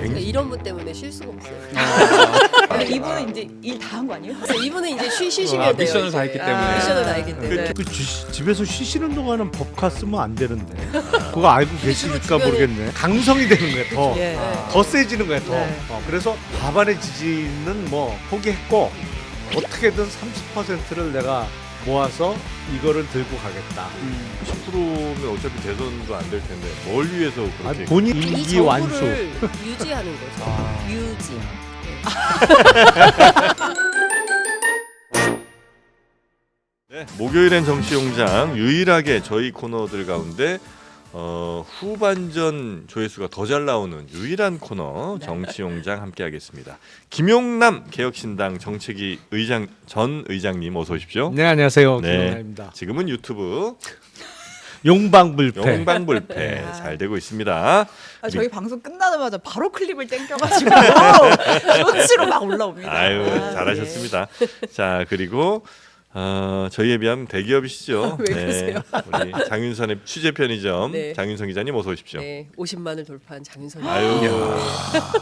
그러니까 이런 분 때문에 쉴 수가 없어요. 근데 이분은 이제 일 다 한 거 아니에요? 이분은 이제 쉬시면 돼요. 미션을 이제. 다 했기 때문에. 미션을 다 했기 때문에. 집에서 쉬시는 동안은 법카 쓰면 안 되는데 그거 알고 계실까 주변에- 모르겠네. 강성이 되는 거야 더. 예. 더 세지는 거야 더. 네. 그래서 과반의 지지는 뭐 포기했고 어떻게든 30%를 내가 모아서 이거를 들고 가겠다. 10%면 어차피 대선도 안 될 텐데 뭘 위해서 그렇게 아니, 본인 이 임기 완수. 정부를 유지하는 거죠. 유지. 네, 목요일엔 정치용장 유일하게 저희 코너들 가운데 후반전 조회수가 더 잘 나오는 유일한 코너 정치용장 함께하겠습니다. 김용남 개혁신당 정책위 의장 전 의장님 어서 오십시오. 네 안녕하세요 네. 김용남입니다. 지금은 유튜브 용방불패. 용방불패 잘 되고 있습니다. 저희 방송 끝나자마자 바로 클립을 땡겨가지고 쇼츠로 막 올라옵니다. 아유 아, 잘하셨습니다. 자 그리고 저희에 비하면 대기업이시죠. 왜 그러세요? 우리 장윤선의 취재 편의점 네. 장윤선 기자님 어서 오십시오. 네, 50만을 돌파한 장윤선. 아유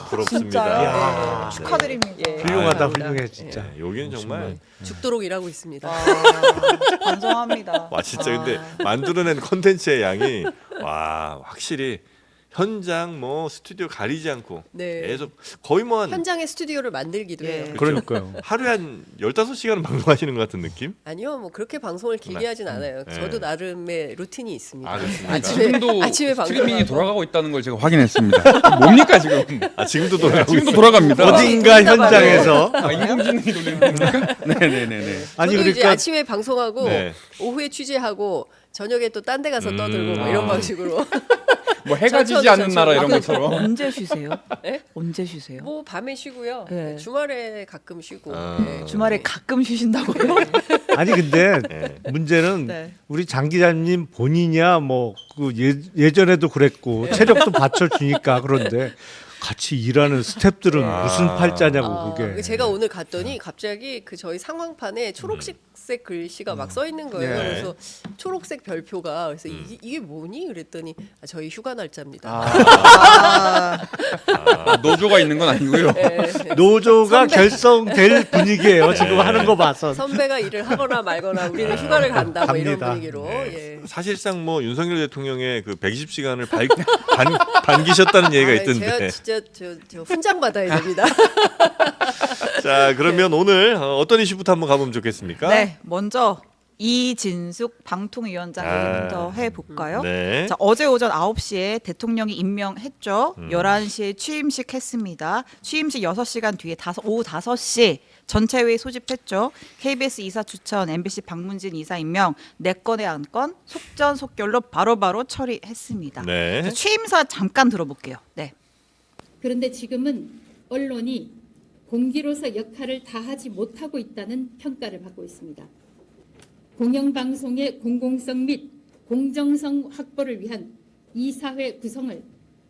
부럽습니다. 진짜요? 네. 축하드립니다. 예. 훌륭하다 감사합니다. 훌륭해 진짜. 여기는 정말 죽도록 일하고 있습니다. 반성합니다. 와 진짜 근데 만들어낸 컨텐츠의 양이 와 확실히 현장 뭐 스튜디오 가리지 않고 네. 계속 거의 뭐 한 현장의 스튜디오를 만들기도 예. 해요. 그러니까요. 하루에 한 15시간은 방송하시는 것 같은 느낌? 아니요, 뭐 그렇게 방송을 길게 하진 않아요. 네. 저도 나름의 루틴이 있습니다. 아, 그렇습니까? 지금도 아침에 스트리밍이 방송하고. 돌아가고 있다는 걸 제가 확인했습니다. 뭡니까 지금? 아 지금도 돌아가고 지금도 있어요? 돌아갑니다. 어딘가 현장에서 인공지능이 돌리는 겁니까? 네네네네. 아니 저도 이제 그러니까 아침에 방송하고 네. 오후에 취재하고 저녁에 또 딴 데 가서 떠들고 뭐 이런 방식으로 뭐 해가 지지 전처럼, 않는 나라 이런 전처럼. 것처럼. 언제 쉬세요? 네? 언제 쉬세요? 뭐 밤에 쉬고요. 네. 주말에 가끔 쉬고. 아. 네. 주말에 가끔 쉬신다고요? 아니 근데 네. 문제는 네. 우리 장 기자님 본인이야 뭐그 예전에도 그랬고 체력도 받쳐주니까 그런데 같이 일하는 스태프들은 무슨 팔자냐고 그게. 제가 오늘 갔더니 갑자기 그 저희 상황판에 초록색 글씨가 막 써 있는 거예요. 네. 그래서 초록색 별표가 그래서 이게 뭐니? 그랬더니 저희 휴가 날짜입니다. 노조가 있는 건 아니고요. 네. 노조가 결성될 분위기예요. 지금 하는 거 봐서. 선배가 일을 하거나 말거나 우리는 휴가를 간다 뭐 이런 갑니다. 분위기로. 예. 사실상 뭐 윤석열 대통령의 그 120시간을 반기셨다는 얘기가 있던데. 제가 진짜 저 훈장 받아야 됩니다. 자 그러면 오늘 어떤 이슈부터 한번 가보면 좋겠습니까? 네, 먼저 이진숙 방통위원장 얘기부터 해볼까요? 네. 자, 어제 오전 9시에 대통령이 임명했죠. 11시에 취임식 했습니다. 취임식 6시간 뒤에 오후 5시 전체회의 소집했죠. KBS 이사 추천, MBC 박문진 이사 임명, 4건의 안건 속전속결로 바로바로 처리했습니다. 네. 자, 취임사 잠깐 들어볼게요. 네. 그런데 지금은 언론이 공기로서 역할을 다하지 못하고 있다는 평가를 받고 있습니다. 공영방송의 공공성 및 공정성 확보를 위한 이사회 구성을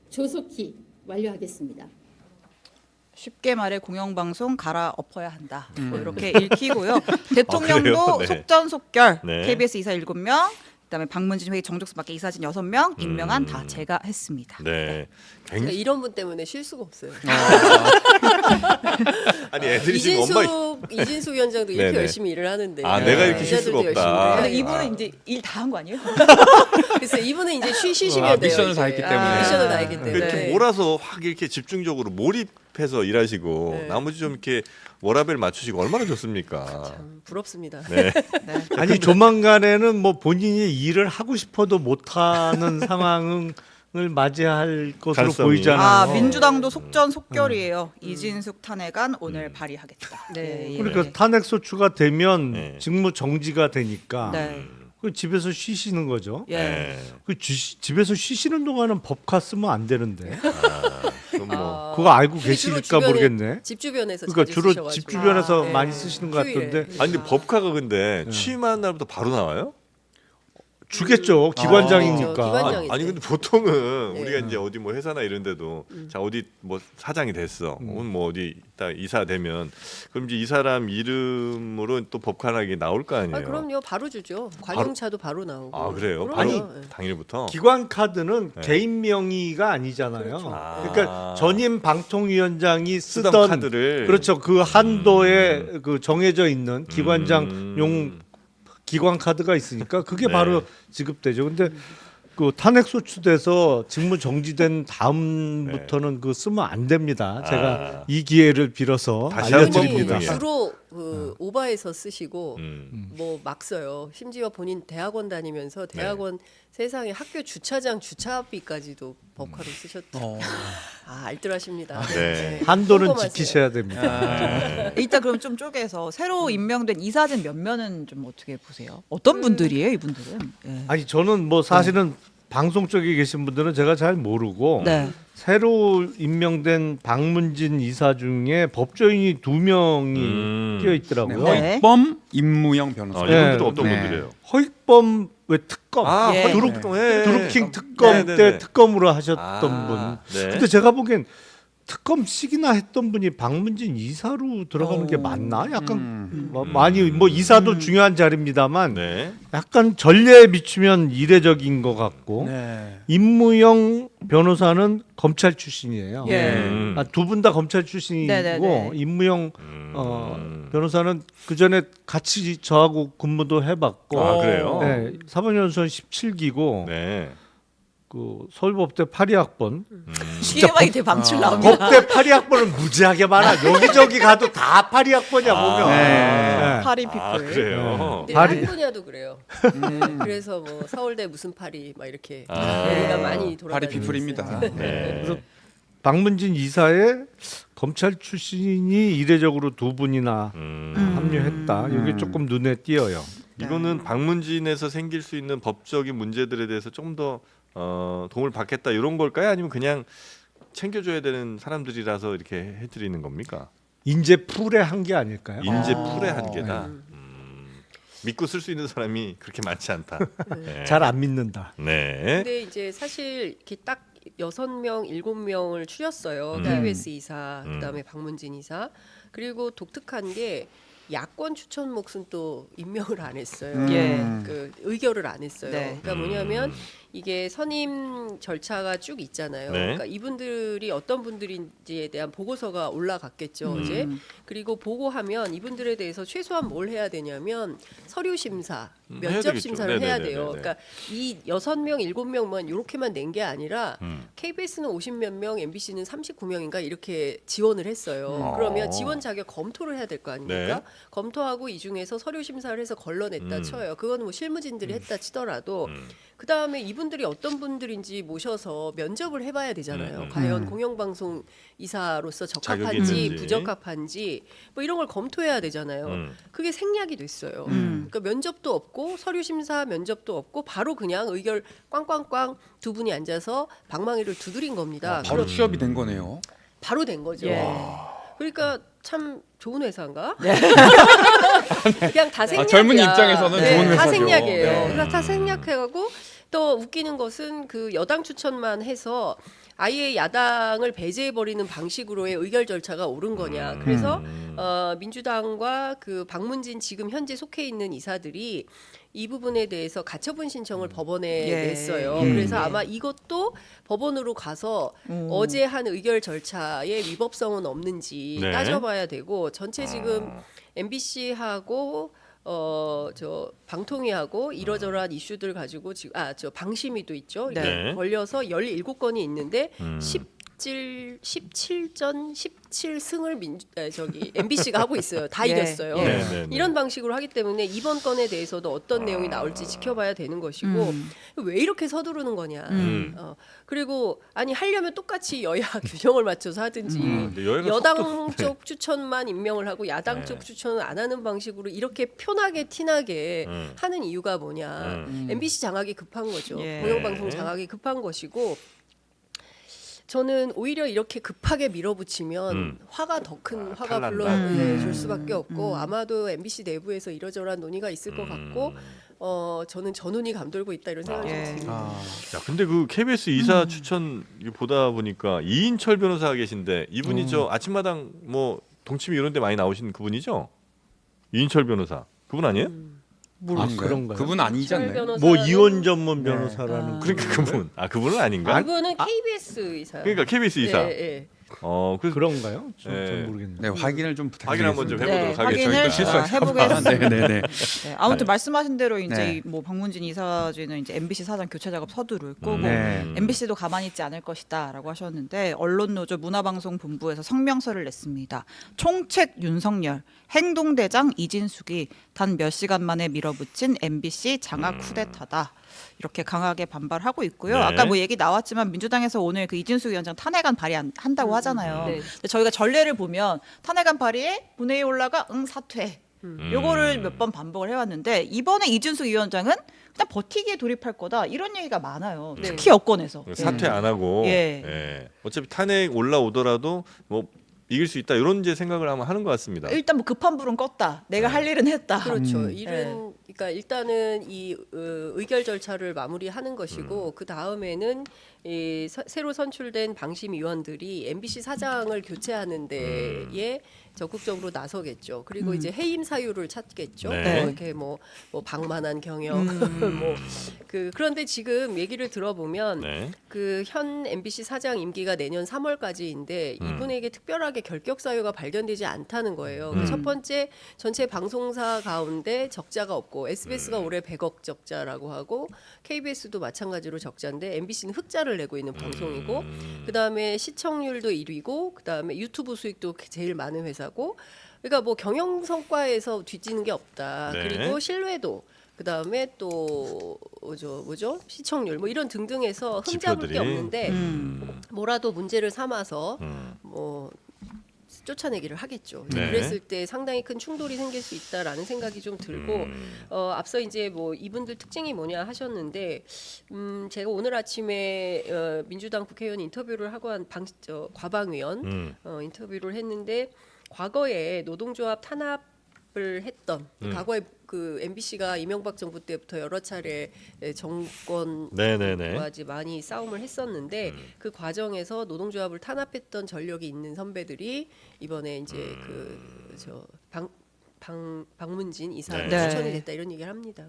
조속히 완료하겠습니다. 쉽게 말해 공영방송 갈아엎어야 한다. 뭐 이렇게 읽히고요. 대통령도 그래요? 네. 속전속결 네. KBS 이사 7명, 그다음에 박문진 회의 정족수 밖에 이사진 6명 임명안 다 제가 했습니다. 네. 그러니까 이런 분 때문에 쉴 수가 없어요. 아니 애들이 지금 엄마 이진숙 위원장도 이렇게 네네. 열심히 일을 하는데 아, 내가 이렇게 쉴 수가 기자들도 없다. 열심히 근데 해요. 이분은 이제 일 다 한 거 아니에요? 그래서 이분은 이제 쉬시면 돼요. 미션을 다 이제. 했기 때문에. 미션을 다 했기 이렇게 때문에. 몰아서 확 이렇게 집중적으로 몰입해서 일하시고 네. 나머지 좀 이렇게 워라벨 맞추시고 얼마나 좋습니까? 부럽습니다. 네. 아니 조만간에는 뭐 본인이 일을 하고 싶어도 못하는 상황을 맞이할 것으로 가능성이. 보이잖아요. 아 민주당도 속전속결이에요. 이진숙 탄핵안 오늘 발의하겠다. 네. 그러니까 탄핵 소추가 되면 네. 직무 정지가 되니까 네. 그 집에서 쉬시는 거죠. 예. 네. 집에서 쉬시는 동안은 법카 쓰면 안 되는데 그럼 뭐 그거 알고 근데 주로 계실까 주변에, 모르겠네. 집 주변에서 그러니까 자주 주로 쓰셔가지고. 집 주변에서 네. 많이 쓰시는 것 휴일에. 같던데 아니 근데 법카가 근데 취임한 날부터 바로 나와요? 주겠죠. 기관장이니까. 기관장이지. 아니 근데 보통은 네. 우리가 이제 어디 뭐 회사나 이런 데도 자 어디 뭐 사장이 됐어. 혹은 뭐 어디 딱 이사 되면 그럼 이제 이 사람 이름으로 또 법관하게 나올 거 아니에요. 아, 그럼요. 바로 주죠. 관용차도 바로 나오고. 아 그래요? 그럼요. 바로 네. 당일부터. 기관 카드는 네. 개인 명의가 아니잖아요. 그렇죠. 그러니까 전임 방통위원장이 쓰던 쓰던 카드를 그렇죠. 그 한도에 그 정해져 있는 기관장용 기관 카드가 있으니까 그게 네. 바로 지급되죠. 근데 그 탄핵 소추돼서 직무 정지된 다음부터는 그 쓰면 안 됩니다. 제가 이 기회를 빌어서 다시 한번 알려드립니다. 분명히. 주로 그 오바해서 쓰시고 음. 뭐 막 써요. 심지어 본인 대학원 다니면서 대학원 세상에 학교 주차장 주차비까지도 법화로 쓰셨다. 아 알뜰하십니다. 네. 한도는 꼼꼼하세요. 지키셔야 됩니다. 일단 그럼 좀 쪼개서 새로 임명된 이사진 몇 면은 좀 어떻게 보세요? 어떤 분들이에요, 이분들은? 예. 아니 저는 뭐 사실은 방송 쪽에 계신 분들은 제가 잘 모르고 네. 새로 임명된 박문진 이사 중에 법조인이 2명이 끼어 네, 있더라고요. 네. 허익범, 임무영 변호사. 아, 네. 이분들도 어떤 네. 분들이에요? 허익범 왜 특검? 아, 예. 두룩 예. 두루킹 특검 네, 네, 때 네. 특검으로 하셨던 아, 분. 네. 근데 제가 보기엔 특검식이나 했던 분이 박문진 이사로 들어가는 게 맞나? 약간 많이 뭐 이사도 중요한 자리입니다만 네. 약간 전례에 비추면 이례적인 것 같고 네. 임무영 변호사는 검찰 출신이에요. 예. 아, 두 분 다 검찰 출신이고 네네네. 임무영 변호사는 그 전에 같이 저하고 근무도 해봤고, 아, 그래요? 네, 사법연수원 17기고 네. 그 서울법대 82학번. TMI 대방출 나옵니다. 법대 82학번은 무지하게 많아. 여기저기 가도 다 82학번이야 보면. 네. 파리 아, 피플. 그래요. 네, 파리- 한 분야도 그래요. 네, 그래서 뭐 서울대 무슨 파리 막 이렇게 아. 얘기가 많이 돌아다니고 파리 피플입니다. 네. 그래서 박문진 이사의 검찰 출신이 이례적으로 두 분이나 합류했다. 이게 조금 눈에 띄어요. 이거는 방문진에서 생길 수 있는 법적인 문제들에 대해서 좀 더 도움을 받겠다 이런 걸까요? 아니면 그냥 챙겨줘야 되는 사람들이라서 이렇게 해드리는 겁니까? 인재 풀에 한 게 아닐까요? 인재 풀의 한계다. 믿고 쓸 수 있는 사람이 그렇게 많지 않다. 네. 잘 안 믿는다. 네. 근데 이제 사실 이렇게 딱 6명, 7명을 추렸어요. KBS 이사, 그다음에 박문진 이사. 그리고 독특한 게 야권 추천 몫은 또 임명을 안 했어요. 예. 그 의결을 안 했어요. 네. 그러니까 뭐냐면 이게 선임 절차가 쭉 있잖아요. 네. 그러니까 이분들이 어떤 분들인지에 대한 보고서가 올라갔겠죠. 어제. 그리고 보고하면 이분들에 대해서 최소한 뭘 해야 되냐면 서류 심사, 해야 면접 되겠죠. 심사를 해야 네네네네네. 돼요. 그러니까 이 6명, 7명만 이렇게만 낸 게 아니라 KBS는 50몇 명, MBC는 39명인가 이렇게 지원을 했어요. 그러면 지원 자격 검토를 해야 될 거 아닙니까? 네. 검토하고 이 중에서 서류 심사를 해서 걸러냈다 쳐요. 그건 뭐 실무진들이 했다 치더라도 그 다음에 이분들이 어떤 분들인지 모셔서 면접을 해봐야 되잖아요. 과연 공영방송 이사로서 자격이 적합한지 있는지. 부적합한지 뭐 이런 걸 검토해야 되잖아요. 그게 생략이 됐어요. 그러니까 면접도 없고 서류 심사 면접도 없고 바로 그냥 의결 꽝꽝꽝 두 분이 앉아서 방망이를 두드린 겁니다. 바로 취업이 된 거네요. 바로 된 거죠. 예. 그러니까 참 좋은 회사인가? 네. 그냥 다 생략이야. 젊은 입장에서는 좋은 다 회사죠. 생략이에요. 네. 그러니까 다 생략해가고 또 웃기는 것은 그 여당 추천만 해서 아예 야당을 배제해버리는 방식으로의 의결 절차가 옳은 거냐. 그래서 민주당과 그 박문진 지금 현재 속해 있는 이사들이 이 부분에 대해서 가처분 신청을 법원에 예. 냈어요. 그래서 아마 이것도 법원으로 가서 어제 한 의결 절차의 위법성은 없는지 네. 따져봐야 되고 전체 지금 MBC하고 저 방통위하고 이러저러한 이슈들 가지고 지금 저 방심위도 있죠. 이렇게 네. 걸려서 17건이 있는데 17전 17승을 저기 MBC가 하고 있어요. 다 예. 이겼어요. 예. 네, 네, 네. 이런 방식으로 하기 때문에 이번 건에 대해서도 어떤 내용이 나올지 지켜봐야 되는 것이고 왜 이렇게 서두르는 거냐. 그리고 아니 하려면 똑같이 여야 균형을 맞춰서 하든지 근데 여야가 여당 쪽 추천만 임명을 하고 야당 네. 쪽 추천을 안 하는 방식으로 이렇게 편하게 티나게 하는 이유가 뭐냐. MBC 장악이 급한 거죠. 예. 공영방송 네. 장악이 급한 것이고 저는 오히려 이렇게 급하게 밀어붙이면 화가 더 큰 화가 탈난다. 불러줄 수밖에 없고 아마도 MBC 내부에서 이러저러한 논의가 있을 것 같고 저는 전운이 감돌고 있다 이런 생각이 예. 좀 듭니다. 야, 근데 그 KBS 이사 추천 이거 보다 보니까 이인철 변호사가 계신데 이분이 저 아침마당 뭐 동치미 이런 데 많이 나오신 그분이죠? 이인철 변호사. 그분 아니에요? 그런가요? 그분 아니지 철 않나요? 변호사는- 뭐 이혼 전문 변호사라는 아. 그러니까 그분. 그분은 아닌가? 그분은 KBS 이사. 그러니까 KBS 이사. 예, 예. 그래서 그런가요? 전 예. 모르겠네요. 네, 확인을 좀 확인 한번 좀 부탁드리겠습니다. 해보도록 네, 하겠습니다. 확인을 해보겠습니다. 네네네. 네, 아무튼 말씀하신 대로 이제 네. 뭐 박문진 이사진은 이제 MBC 사장 교체 작업 서두를 거고 네. MBC도 가만히 있지 않을 것이다라고 하셨는데 언론노조 문화방송본부에서 성명서를 냈습니다. 총책 윤석열, 행동대장 이진숙이 단 몇 시간 만에 밀어붙인 MBC 장악 쿠데타다. 이렇게 강하게 반발하고 있고요. 네. 아까 뭐 얘기 나왔지만 민주당에서 오늘 그 이진숙 위원장 탄핵안 발의한다고 하잖아요. 네. 근데 저희가 전례를 보면 탄핵안 발의에 본회의 올라가 사퇴. 요거를 몇 번 반복을 해왔는데 이번에 이준숙 위원장은 그냥 버티기에 돌입할 거다 이런 얘기가 많아요. 네. 특히 여권에서. 사퇴 안 하고 예. 예. 어차피 탄핵 올라오더라도 뭐 이길 수 있다 이런 이제 생각을 아마 하는 것 같습니다. 일단 뭐 급한 불은 껐다. 내가 할 일은 했다. 그렇죠. 일은 그러니까 일단은 이 의결 절차를 마무리하는 것이고 그 다음에는 이 새로 선출된 방심위원들이 MBC 사장을 교체하는 데에 적극적으로 나서겠죠. 그리고 이제 해임 사유를 찾겠죠. 네. 이렇게 뭐 방만한 경영, 뭐 그런데 지금 얘기를 들어보면 네. 그 현 MBC 사장 임기가 내년 3월까지인데 이분에게 특별하게 결격 사유가 발견되지 않다는 거예요. 첫 번째 전체 방송사 가운데 적자가 없고 SBS가 올해 100억 적자라고 하고 KBS도 마찬가지로 적자인데 MBC는 흑자를 내고 있는 방송이고 그다음에 시청률도 1위고 그다음에 유튜브 수익도 제일 많은 회사고 그러니까 뭐 경영 성과에서 뒤지는 게 없다. 네. 그리고 신뢰도 그다음에 또 뭐죠? 시청률 뭐 이런 등등해서 흠잡을 지표들이. 게 없는데 뭐라도 문제를 삼아서 음. 뭐 쫓아내기를 하겠죠. 네. 그랬을 때 상당히 큰 충돌이 생길 수 있다라는 생각이 좀 들고 앞서 이제 뭐 이분들 특징이 뭐냐 하셨는데 제가 오늘 아침에 민주당 국회의원 인터뷰를 하고 한 과방위원 인터뷰를 했는데 과거에 노동조합 탄압을 했던 과거에 그 MBC가 이명박 정부 때부터 여러 차례 정권과 네네네. 많이 싸움을 했었는데 그 과정에서 노동조합을 탄압했던 전력이 있는 선배들이 이번에 이제 박문진 이사로 네. 추천이 됐다 이런 얘기를 합니다.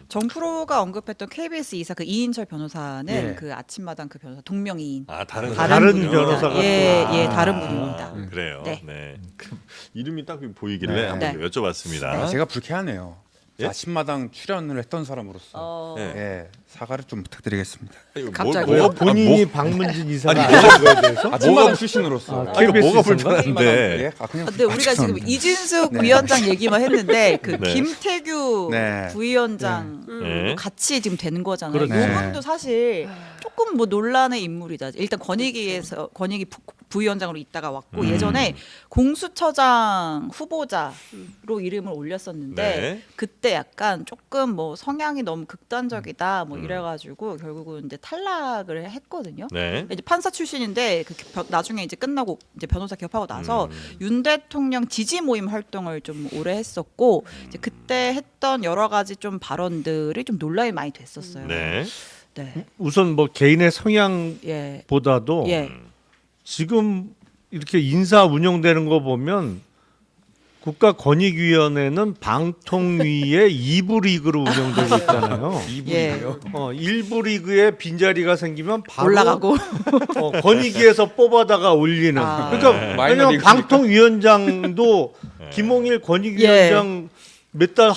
정프로가 언급했던 KBS 이사 그 이인철 변호사는 예. 그 아침마당 그 변호사 동명이인. 아 다른 분입니다. 변호사가 예, 또. 예, 다른 분입니다. 그래요. 네. 네. 그 이름이 딱 보이길래 네. 한번 네. 여쭤봤습니다. 아, 제가 불쾌하네요. 예? 아침마당 출연을 했던 사람으로서 네. 예, 사과를 좀 부탁드리겠습니다. 아니, 갑자기. 왜요? 본인이 박문진 이사가 아닌 거에 대해서? 아침마당 출신으로서. 아, 그러니까 뭐가 KBS 인가? 불편한데? 예? 아, 그냥 근데 우리가 지금 죄송합니다. 이진숙 네. 위원장 얘기만 했는데 그 네. 김태규 네. 부위원장 네. 같이 지금 되는 거잖아요. 그렇죠. 이분도 사실 조금 뭐 논란의 인물이다. 일단 권익위에서 권익위 부위원장으로 있다가 왔고 예전에 공수처장 후보자로 이름을 올렸었는데 네. 그때 약간 조금 뭐 성향이 너무 극단적이다 뭐 이래가지고 결국은 이제 탈락을 했거든요. 네. 이제 판사 출신인데 나중에 이제 끝나고 이제 변호사 개업하고 나서 윤 대통령 지지 모임 활동을 좀 오래 했었고 이제 그때 했던 여러 가지 좀 발언들이 좀 논란이 많이 됐었어요. 네. 네. 우선 뭐 개인의 성향보다도 예. 예. 지금 이렇게 인사 운영되는 거 보면 국가권익위원회는 방통위의 2부 리그로 운영되고 있잖아요. 예. 1부 리그에 빈자리가 생기면 바로 올라가고 권익위에서 뽑아다가 올리는. 아. 그러니까 마이너 왜냐면 리그니까. 방통위원장도 김홍일 권익위원장 몇 달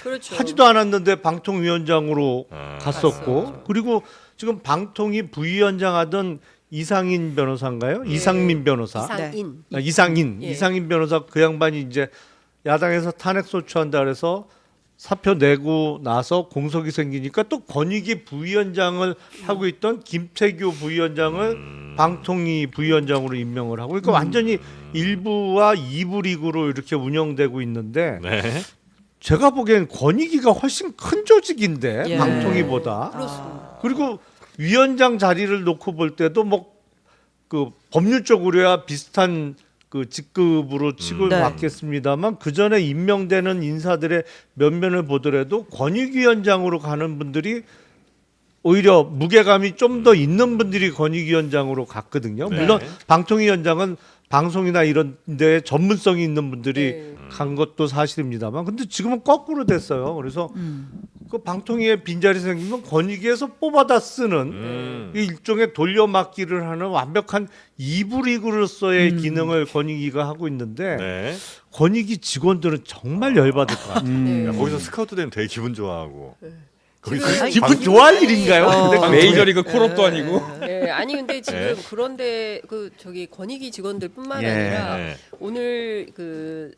그렇죠. 하지도 않았는데 방통위원장으로 아, 갔었고 그리고 지금 방통위 부위원장 하던 이상인 변호사인가요? 이상민 변호사. 이상인. 이상인. 예. 이상인 변호사 그 양반이 이제 야당에서 탄핵 소추한다 그래서 사표 내고 나서 공석이 생기니까 또 권익위 부위원장을 하고 있던 김태규 부위원장을 방통위 부위원장으로 임명을 하고 그러니까 완전히 1부와 2부 리그로 이렇게 운영되고 있는데 네. 제가 보기엔 권익위가 훨씬 큰 조직인데 예. 방통위보다 그렇습니다. 그리고 위원장 자리를 놓고 볼 때도 뭐 그 법률적 우려와 비슷한 그 그 직급으로 치고 네. 받겠습니다만 그 전에 임명되는 인사들의 면면을 보더라도 권익위원장으로 가는 분들이 오히려 무게감이 좀 더 있는 분들이 권익위원장으로 갔거든요. 네. 물론 방통위원장은 방송이나 이런 데에 전문성이 있는 분들이 네. 간 것도 사실입니다만 근데 지금은 거꾸로 됐어요. 그래서 그 방통위에 빈자리 생기면 권익위에서 뽑아다 쓰는 이 일종의 돌려막기를 하는 완벽한 2부 리그로서의 기능을 권익위가 하고 있는데 네. 권익위 직원들은 정말 열받을 것 같아요. 네. 야, 거기서 스카우트 되면 되게 기분 좋아하고. 거기서 지금- 기분 좋아할 일인가요? 근데 메이저리그 콜업도 아니고. 예, 아니 근데 지금 네. 그런데 그 저기 권익위 직원들뿐만 예. 아니라 네. 오늘 그